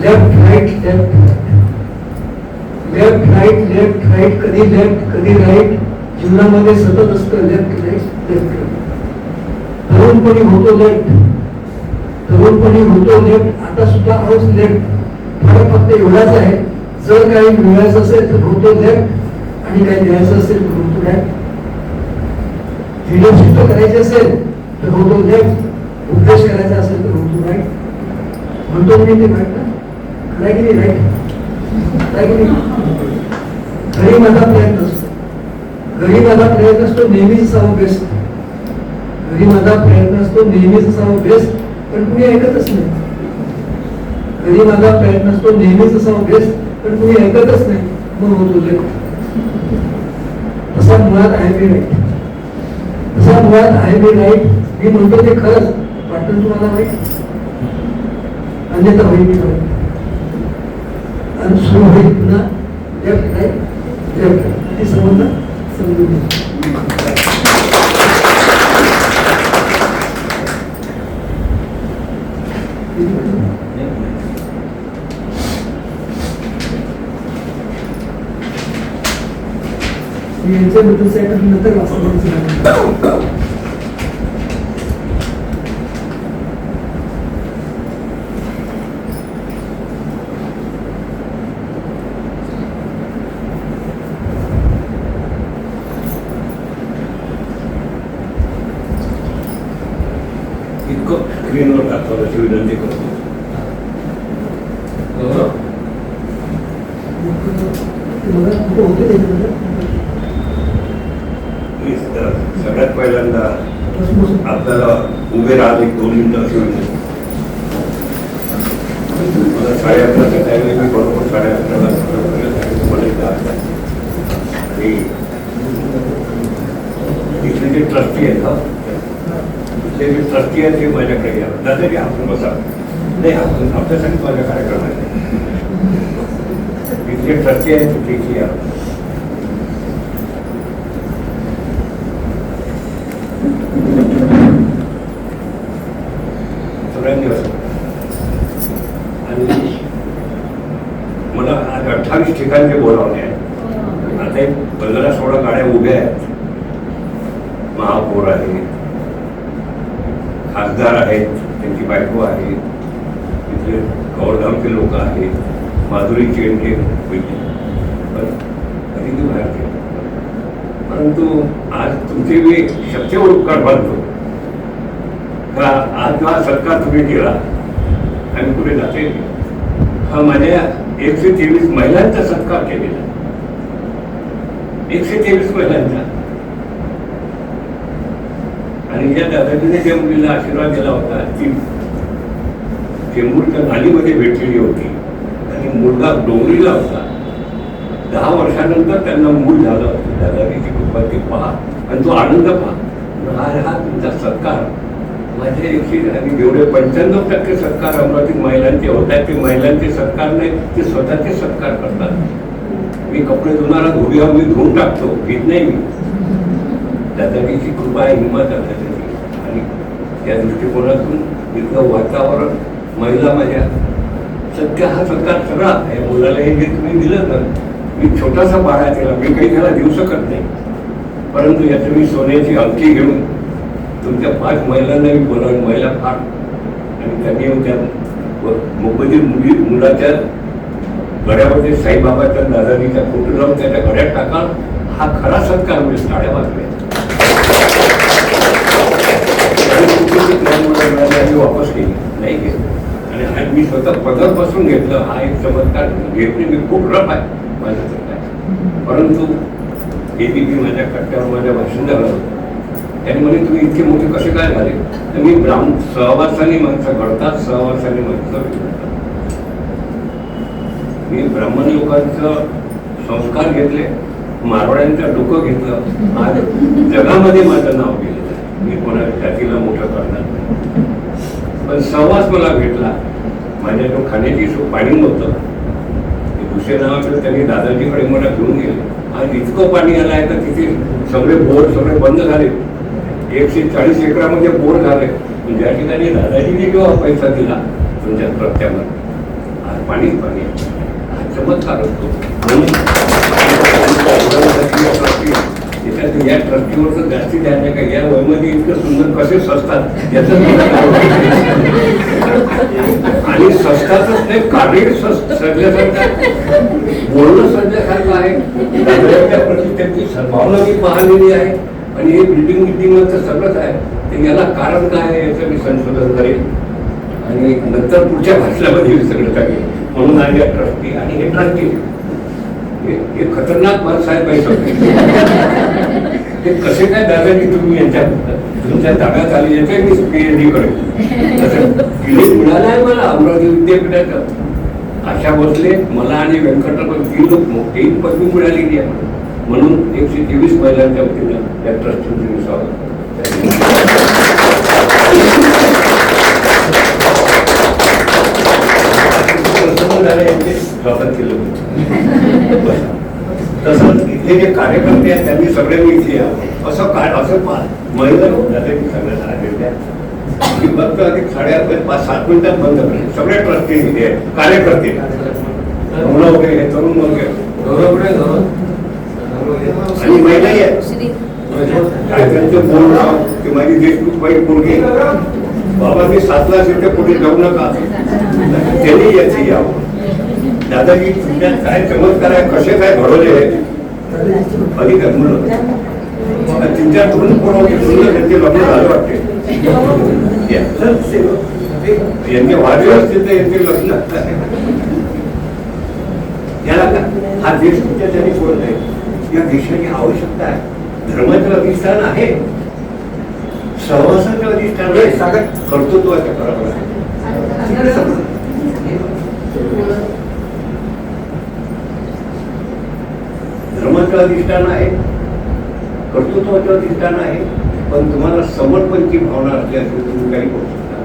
लेफ्ट राईट लेफ्ट राईट कधी लेफ्ट कधी राईट जीवनामध्ये सतत असतं लेफ्ट राईट लेफ्ट तरुणपणी होतो लेफ्ट आता सुद्धा हाऊस लेफ्ट फरक फक्त एवढाच आहे जर काही मिळवायचं असेल तर होतो लेफ्ट आणि काही द्यायचं असेल तर होतो राईट. लिडरशिप करायची असेल तर होतो लेफ्ट उपदेश करायचा असेल तर होतो राईट. म्हणतो मी ते राईट ना खरं की नाही राईट घरी माझा प्रयत्न असतो नेहमीच असावं बेस्ट घरी माझा प्रयत्न असतो नेहमीच असावं बेस्ट पण कुणी ऐकतच नाही. घरी माझा प्रयत्न असतो नेहमीच असावं बेस्ट पण कुणी ऐकतच नाही मग होतो लेफ्ट. तसा मुळात आहे मी राईट मी म्हणतो ते खरंच वाटतं तुम्हाला वाईट अन्यथा होईल मी वाईट आणि सुरू होईल पुन्हा लेफ्ट राईट ती समजलं समजून यांच्याबद्दल नंतर वाचतो. इतकं स्क्रीनवर दाखवण्याची विनंती करतो. सगळ्यात पहिल्यांदा आपल्याला उभे राहत 1-2 मिनिटं अशी विनंती. मला 11:30च्या टायमिंग मी बरोबर 11:30ला आणि इथले जे ट्रस्टी आहेत ना ते जे ट्रस्टी आहेत ते माझ्याकडे या दादाजी आपण बसा नाही आपण आपल्यासाठी माझ्या कार्यक्रम आहे इथले ट्रस्टी आहेत तिथे या. सगळ्यांनी आणि मला आज 28 ठिकाणी बोलावले आहे. आता 15-16 गाड्या उभ्या आहेत. महापौर आहेत, खासदार आहेत, त्यांची बायको आहे, तिथले गौरगावचे लोक आहेत, माधुरी चेंडे होईल, पण कधी ते बाहेर गेले. परंतु आज तुमचे मी शक्यवर उपकार मानतो का आज हा सत्कार तुम्ही केला आणि पुढे जाते. हा माझ्या 123 महिलांचा सत्कार केलेला, 123 महिलांचा. आणि ज्या दादाजीने ज्या मुलीला आशीर्वाद दिला होता ती चेंबूरच्या नालीमध्ये भेटलेली होती आणि मुलगा डोंगरीला होता. 10 वर्षानंतर त्यांना मूल झालं. दादाजीची कृपा ते पहा आणि तो आनंद पहा. हा तुमचा सत्कार माझे आणि जेवढे 95% सत्कार अमरावतीत महिलांचे होत आहेत ते महिलांचे सत्कार नाही, ते स्वतःचे सत्कार करतात. मी कपडे धुणारा धुळ्या मी धुवून टाकतो, घेत नाही मी. दादाजीची कृपा आहे, हिंमत आहे त्याची. आणि त्या दृष्टिकोनातून इथलं वातावरण महिला माझ्या सत्य हा सत्कार सगळा आहे. मुलाला हे जे तुम्ही दिलं तर मी छोटासा पाडा केला, मी काही त्याला देऊ शकत नाही. परंतु याचं मी सोन्याची अंगठी घेऊन तुमच्या 5 महिलांना मी बोलावून महिला फार आणि त्यांनी त्या मोबदील मुलाच्या गड्यामध्ये साईबाबाच्या दादाजीचा फोटो लावून त्याच्या गड्यात टाका. हा खरा सत्कार म्हणजे टाळ्या वाजल्या. आम्ही वापस केली नाही घेतलं आणि आज मी स्वतः पदरपासून घेतलं. हा एक चमत्कार घेतली. मी खूप रफ आहे माझं सत्कार. परंतु हे मी माझ्या कट्ट्यावर माझ्या भाषण झालं त्याने म्हणे तुम्ही इतके मोठे कसे काय झाले. तर मी सहवासाने माणसं घडतात, सहवासाने माणसं घडतात. मी ब्राह्मण लोकांचं संस्कार घेतले, मारवाड्यांचं डोकं घेतलं. आज जगामध्ये माझं नाव गेलेलं आहे. मी कोणा जातीला मोठं करणार नाही, पण सहवास मला भेटला. माझ्या जो खाण्याची पाणी नव्हतं ते दुसऱ्या नावाकडे त्यांनी दादाजीकडे मला घेऊन गेले. आज इतकं पाणी आलं आहे तर तिथे सगळे बोर सगळे बंद झाले. 140 एकरामध्ये बोर झाले. ज्या ठिकाणी दादाजीने जेव्हा पैसा दिला तुमच्या प्रत्यावर आज पाणीच पाणी. हा चमत्कार असतो. म्हणून या ट्रस्टीवर जास्तीत जास्त का या वयमध्ये इतकं सुंदर कसे सजतात याचं आणि सजतातच नाही, कार्य सजल्यासारखं बोलणं सजल्यासारखं आहे. दादाच्या प्रती त्यांची सद्भावना मी पाहिलेली आहे. आणि हे बिल्डिंग सगळंच आहे. तर याला कारण काय आहे याचं मी संशोधन करेन आणि नंतर पुढच्या भाषणामध्ये सगळं काही. म्हणून आज या ट्रस्टी आणि हे ट्रस्टी हे खतरनाक माणसं आहे पैसे. ते कसे काय दादाजी तुम्ही यांच्या तुमच्या ताब्यात आले याचे मी PhD करेन. तसं डिग्री मिळालं आहे मला अमरावती विद्यापीठाचं. आशा भोसले मला आणि व्यंकटरामन 3 लोक मोठी पदवी मिळालेली आहे. म्हणून 123 महिलांच्या वतीनं या ट्रस्टचं मी स्वागत स्वागत केलं. तसंच इथले जे कार्यकर्ते आहेत त्यांनी सगळे मी इथे यावं असं महिला दादाजी सांगण्यात आलेल्या. मी फक्त अधिक 5-7 मिनिटात बंद करेल. सगळे ट्रस्टी इथे आहेत, कार्यकर्ते मुलं वगैरे तरुण वगैरे आणि महिलाही आहेत. त्यांचं बोल नाव ते माझी देशमुख बाई पोरगी बाबा मी 7 लाख इथे पुढे जाऊ नका त्यांनी याची यावं. दादाजी तुमच्यात काय चमत्कार आहे, कसे काय घडवले अधिक मुलं तुमच्या दोन पोरं त्यांचे लग्न झालं वाटते. यांचे वाढले असतील तर यांचे लग्न याला हा देश तुमच्यासाठी बोलत आहे. या देशाची आवश्यकता आहे. धर्माचं अधिष्ठान आहे, सहवासाचं अधिष्ठान आहे, कर्तृत्वाच्या परंपरा आहे. धर्माचं अधिष्ठान आहे, कर्तृत्वाचं अधिष्ठान आहे. पण तुम्हाला समर्पणची भावना असल्याशिवाय तुम्ही काही करू शकता.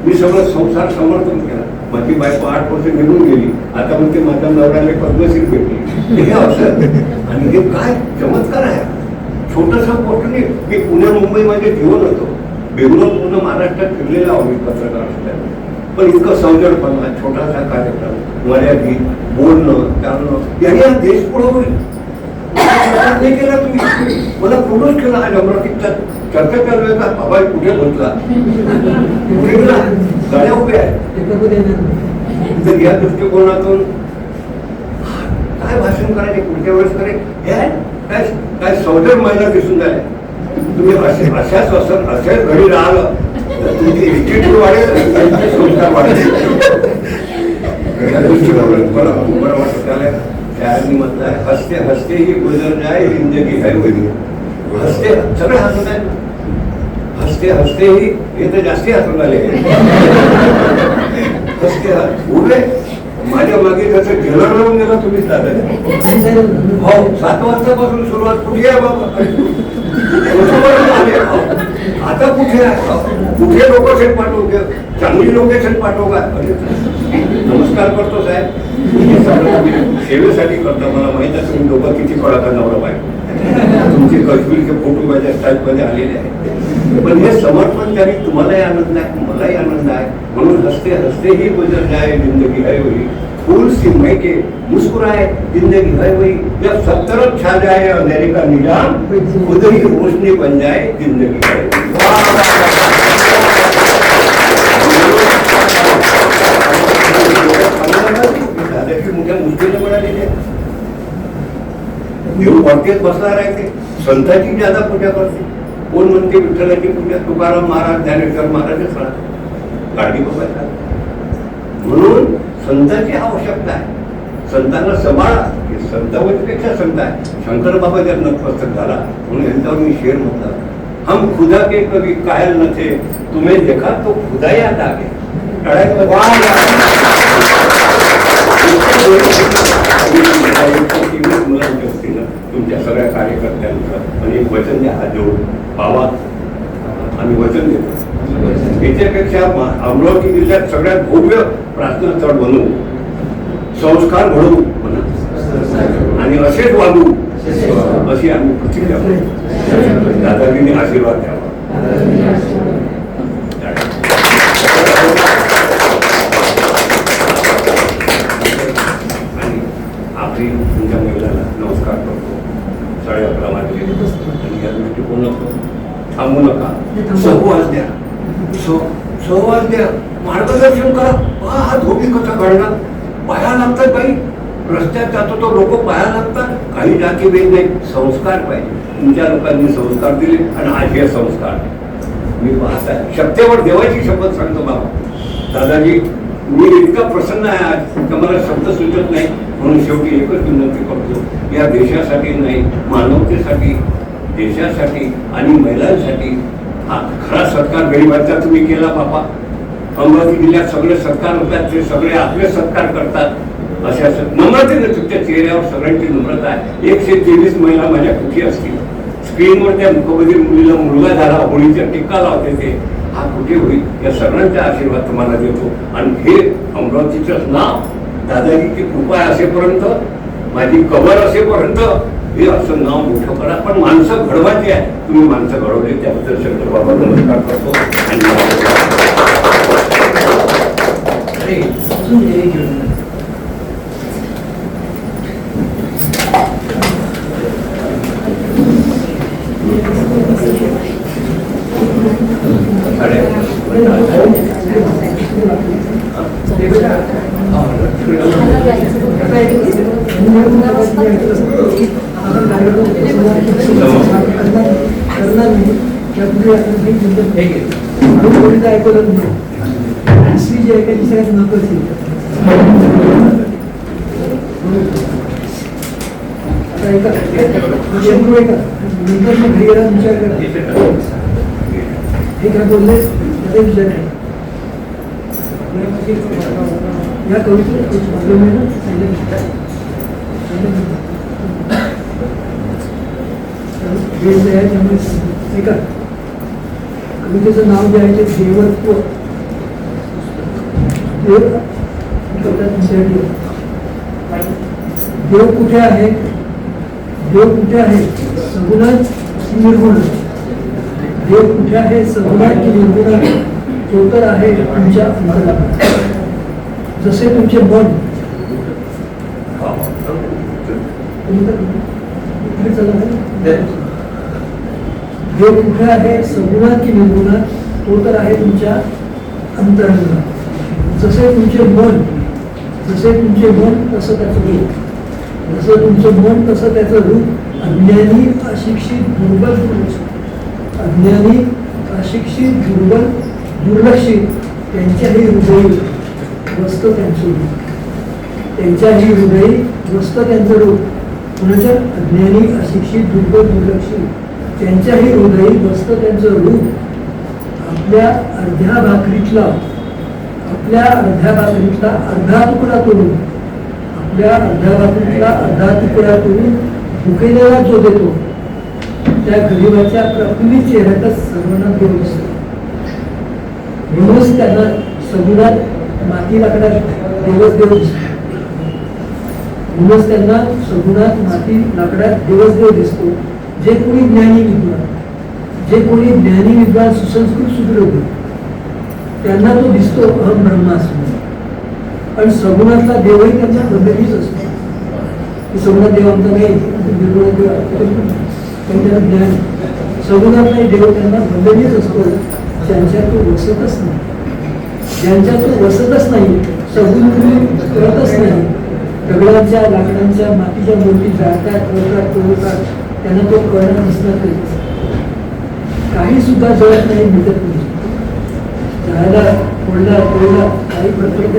मी सगळं संसार समर्पण केला. माझी बायको 8 वर्ष निघून गेली. आता म्हणते माझ्या नवऱ्याला पद्मश्री भेटली. हे असं आणि हे काय चमत्कार आहे. छोटासा गोष्ट नाही. मी पुणे मुंबईमध्ये घेऊन होतो. बेंगलोर पूर्ण महाराष्ट्रात फिरलेला आहो मी पत्रकार असल्याने. पण इतकं सौजन्यपणा, छोटासा कार्यक्रम, मर्यादित बोलणं, चालणं याने हा देश पुढे होईल. नाही केला तुम्ही, मला फोनच केला आणि अमरावतीत चर्चा चालू आहे का बाबा कुठे म्हटला कुठे गेला, गाड्या उभ्या आहेत. तर या दृष्टिकोनातून काय भाषण करायचे पुढच्या वेळेस करेल हे काय काय सौजर महिला दिसून झाल्या. तुम्ही अशाच अशाच घरी राहिलं तर तुमची इन्स्टिट्यूट वाढेल, संस्कार वाढेल. या दृष्टिकोनातून मला खूप बरं वाटत झालं. त्यानी म्हटलं आहे हसते हसते ही गुजर जाय जिंदगी है वही. हसते सगळे हसत आहेत, हसते हसते ही हे तर जास्ती हसून आले. हसते उभे माझ्या मागे त्याचं घेणार लावून गेला तुम्हीच दादा. हो 7 वाजतापासून सुरुवात कुठे आहे बाबा, आता कुठे आहे, कुठे लोकेशन पाठवू, चांगली लोकेशन पाठवू का. नमस्कार करतो साहेब, हे सगळं तुम्ही सेवेसाठी करता. मला माहित आहे तुम्ही लोक किती कळता नवरा बायको, तुमचे काश्मीरचे फोटो माझ्या स्टाईलमध्ये आलेले आहेत. पण हे समर्पण त्याने तुम्हालाही आनंद आहे, मलाही आनंद आहे. म्हणून हसते हसते ही गुजर जाए जिंदगी है वही, फूल सी महके मुस्कुराए जिंदगी है वही, जब सब तरफ छा जाए अंधेरे का निजाम, खुद ही रोशनी बन जाए जिंदगी है वही. दादाची मोठ्या मुश्किल मिळालेली देव वरतीच बसणार आहे. ते संतांची ज्यादा पूजा करते. कोण म्हणते विठ्ठलाची पूजा, तुकाराम महाराज ज्ञानेश्वर महाराजच राहतात, गाडी बघायला. म्हणून संतांची आवश्यकता आहे. संतांना सांभाळा, हे संतांपेक्षा संत आहे. शंकर बाबा जर नतमस्तक झाला म्हणून यांच्यावर मी शेर म्हटला, हम खुदा के कभी कायल न थे, तुम्हें देखा तो खुदा याद आ गया. मुलांच्या वतीनं तुमच्या सगळ्या कार्यकर्त्यांचं आणि एक वचन द्या हात जोडून, बाबा आम्ही वचन देतो याच्यापेक्षा अमरावती जिल्ह्यात सगळ्यात भव्य प्रार्थना स्थळ बनवू, संस्कार घडवू म्हणा आणि असेच वागू अशी आम्ही प्रतिज्ञा करू. दादाजींनी आशीर्वाद द्यावा. आणि आपली तुमच्या महिलाला नमस्कार करतो. 11:30 वाजले आणि या दृष्टिकोनातून थांबू नका. सहवास द्या, सहवास द्या, मार्गदर्शन करा. हा धोबी कसा घडणार, पाया लागतात बाई. रस्त्यात जातो तो लोक पाया लागतात. काही जाती वेग नाही, संस्कार पाहिजे. तुमच्या लोकांनी संस्कार दिले आणि आज हे संस्कार मी पाहत आहे. शक्तीवर देवाची शपथ सांगतो बाबा. दादाजी मी इतका प्रसन्न आहे आज की मला शब्द सुचत नाही. म्हणून शेवटी एकच विनंती करतो, या देशासाठी नाही, मानवतेसाठी, देशासाठी आणि महिलांसाठी हा खरा सत्कार गरिबांचा तुम्ही केला बाबा. अमरावती जिल्ह्यात सगळे सत्कार होतात, ते सगळे आपले सत्कार करतात. अशा नम्रतेने तुमच्या चेहऱ्यावर सगळ्यांची नम्रता आहे. 123 महिला माझ्या कुठे असतील. स्क्रीनवर त्या मुखबधीर मुलीला मुलगा झाला, होळीचा टिक्का लावते ते, हा कुठे होईल. या सगळ्यांचा आशीर्वाद तुम्हाला देतो. आणि हे अमरावतीचं नाव दादाजीची कृपा असेपर्यंत, माझी कबर असेपर्यंत हे असं नाव मोठं करा. पण माणसं घडवायची आहे, तुम्ही माणसं घडवली त्याबद्दल शंकर बाबा नमस्कार करतो. या कवितेचं नाव जे आहे ते देवत्व. देव कुठे आहे, देव कुठे आहे सगुणात निर्गुण. देव कुठे आहे सगुणात निर्गुण, तो तर आहे तुमच्या अंतरात. जसे तुमचे मन देव कुठे आहे, सगुणात की निर्गुणात? तो तर आहे तुमच्या अंतरंगात. जसे तुमचे मन तसं त्याचं रूप, जसं तुमचं मन तसं त्याचं रूप. अज्ञानी अशिक्षित दुर्बल दुर्लक्षित त्यांच्याही हृदयी वस्त त्यांचं रूप, कुणाच्या? अज्ञानी अशिक्षित दुर्बल दुर्लक्षित त्यांच्याही हृदयी वस्त त्यांचं रूप. आपल्या अर्ध्या भाकरीतला अर्धा तुकडा तोडून भुकेलेला जो देतो, त्या गरिबाच्या प्रफुल्लित चेहऱ्यातच सर्वांना देव दिसतो. म्हणूनच त्यांना सगुणात माती लाकडात देवच देव दिसतो. दिसतो. जे कोणी ज्ञानी विद्वान सुसंस्कृत सुदृढ त्यांना तो दिसतो अहम ब्रह्मास्मी. आणि सगुणातला देवही त्यांचा बंधनीच असतो. सगुणात देव आमचा नाही, ज्ञान सगुणातलाही देव त्यांना बंधनीच असतो. ज्यांच्या तो वसतच नाही, सगुण करतच नाही, दगडांच्या लाकडांच्या मातीच्या मूर्ती जाळतात, तोडतात, त्यांना तो कळणार नसला तरी काही सुद्धा जळत नाही, मिटत नाही. जायला तोडला काही फरफरत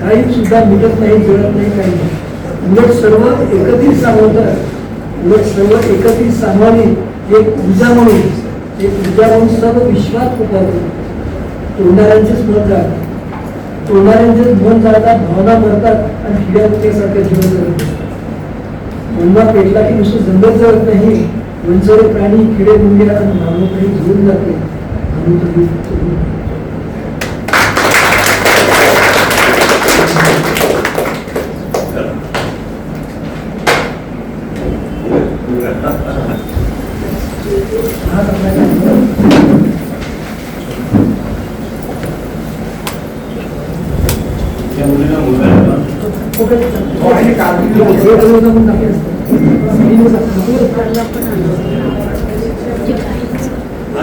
काही सुद्धा मिटत नाही, जळत नाही, काही नाही. उलट सर्व एकत्रित सामावून एक ऊर्जा म्हणून सर्व विश्वात उभारतो. तोडणाऱ्यांचेच मन जाळतात, भावना मरतात आणि किड्यासारख्या जीवन जगत. मनवा पेटला की नुसतं जंगल जळत नाही, वंचरे प्राणी, किडे मुंगे आणि भावना काही झोडून जाते.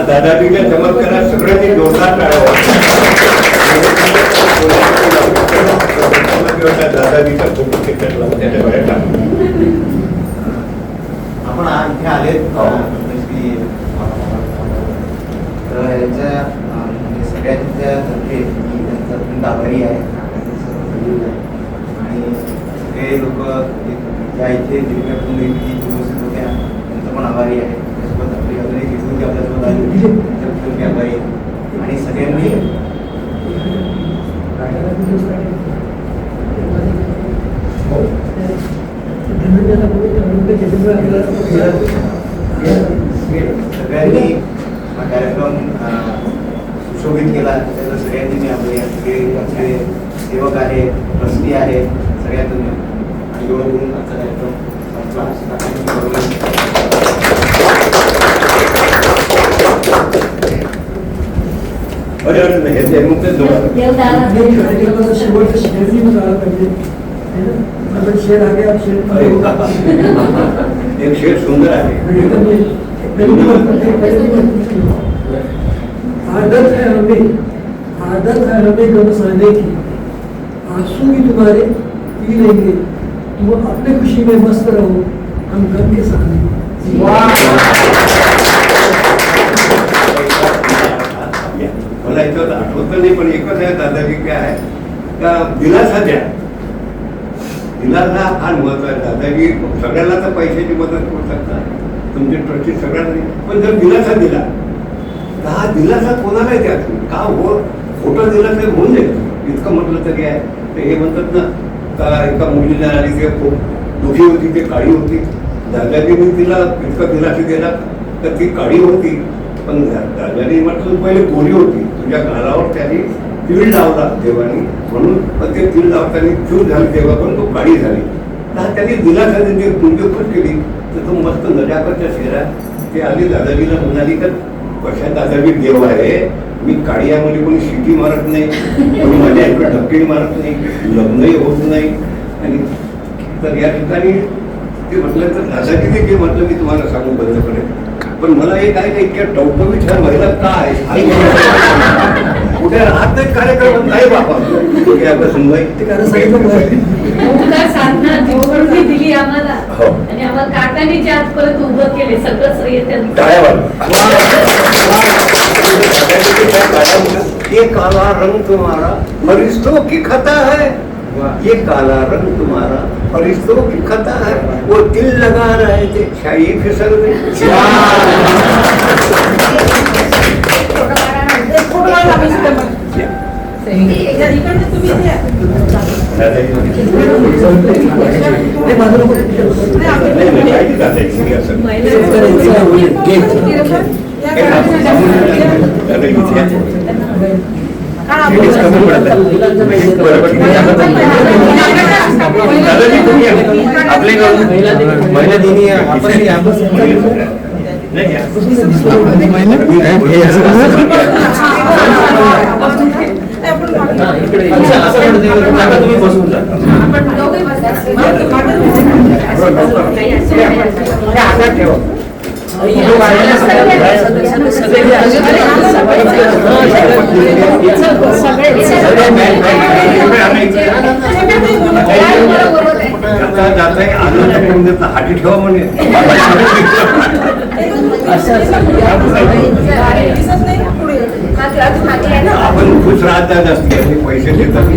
दादाजीच्या चमत्कारात सगळ्यांनी जोरदार टाळावा. दादाजीचा फोटो थिएटर लावून त्याच्या बाहेर टाकला. आपण इथे आले तर याच्या म्हणजे सगळ्यांच्या तर्फे मी त्यांचा अत्यंत आभारी आहे. आणि सगळे लोक ज्या इथे दिव्यातून उपस्थित होत्या त्यांचा पण आभारी आहे. त्यासोबत आपली अजून एक विभूती आपल्यासोबत आली त्याबद्दल मी आभारी आहे. आणि सगळ्यांनी सगळ्यांनी हा कार्यक्रम सुशोभित केला, त्याचा सगळ्यांनी मी आभारी आहे. सगळे आमचे सेवक आहेत, ट्रस्टी आहेत, सगळ्यांनी आणि एवढं बोलून आजचा कार्यक्रम संपला. शेवटचं शेअरनी झाला पाहिजे. शेर आगे एक शेर सुंदर आहे. आदत है हमें गम सहने की, आंसू भी तुम्हारे पी लेंगे, तुम अपने खुशी में मस्त रहो, हम गम के सहने. मला याच्यावर आठवत नाही, पण एकच आहे दादाजी काय आहे का दिलासा द्या. दिलासा फार महत्वाचा. दादाजी सगळ्यांना तर पैशाची मदत करू शकतात, तुमचे ट्रस्टी सगळ्यांनी, पण जर दिलासा दिला तर हा दिलासा कोणाला द्या. का खोटा दिलासा होऊन जाईल इतकं म्हटलं तरी आहे. तर हे म्हणतात ना का एका मुलीला आली ते खूप दुखी होती, ते काळी होती. दादाजीने तिला इतका दिलासा दिला तर ती काळी होती, पण दादाजी म्हटलं पहिले गोरी होती. तुझ्या घरावर त्यांनी तीळ लावला देवानी, म्हणून पण ते तीळ लावताना चूक झाली तेव्हा पण तो काळी झाली. तर त्यांनी दिलासा दिली, मुलगी खुश केली. तर तो मस्त नजाकतच्या चेहरा ते आली दादाजीला म्हणाली का कशा दादाजी देव आहे, मी काळी यामध्ये कोणी शिटी मारत नाही, कोणी माझ्या इकडे धक्के मारत नाही, लग्नही होत नाही. आणि तर या ठिकाणी ते म्हटलं तर दादाजी जे म्हटलं मी तुम्हाला सांगू बंदपणे, पण मला एक आहे का इतक्या टवटवीत ह्या महिला का आहे कुठे राहत नाही कार्यक्रम नाही बाबा हे आपलं सुनवाई ते कारण सांगितलं बरं. ओंकार साधना जीवनही दिली आम्हाला हो. आणि आम्हाला काकांनी जे आज परत उभं केले सगळं श्रेय त्यांचं. टाळ्या ये काला रंग तुम्हारा फरिश्तों की खता है, ये काला रंग तुम्हारा फरिश्तों की खता है, वो दिल लगा रहे थे शाही फिसल गई. ते माझं नको. महिला दिनी आपण तुम्ही बसून जा. हाती ठेवा म्हणे आपण खुश राहता जास्त पैसे देतात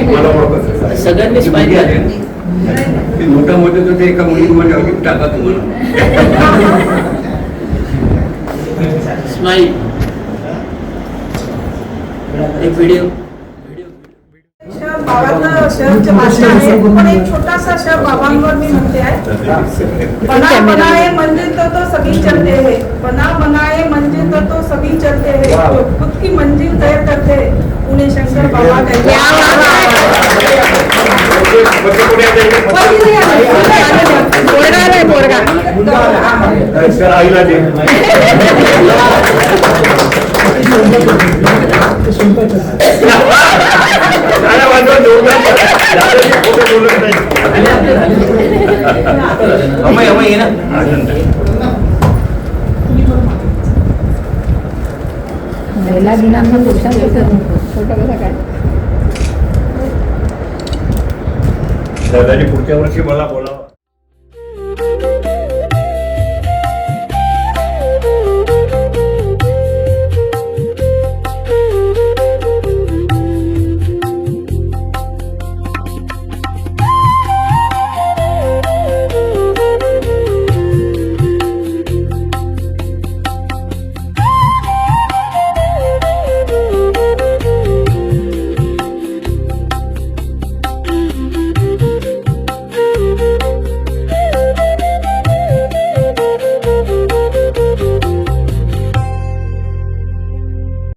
मला ओळखत सगळ्यांनीच पाहिजे ते मोठं मोठं तर ते एका मुलीमध्ये अगदी टाका तुम्हाला स्माईल एक व्हिडिओ बाबांना शहरचे भाषा आहे, पण एक छोटासा शहर बाबांवर मी म्हणते आहे. बना बनाए मंजिल तो सभी चलते हैं, बना बनाए मंजिल तो सभी चलते हैं, तो खुद की मंजिल तय करते हैं पुणे शंकर बाबा आईला दे ये ना महिला दिनांक पुरुषांचं छोटं कसं काय दादाजी पुढच्या वर्षी मला बोलावं.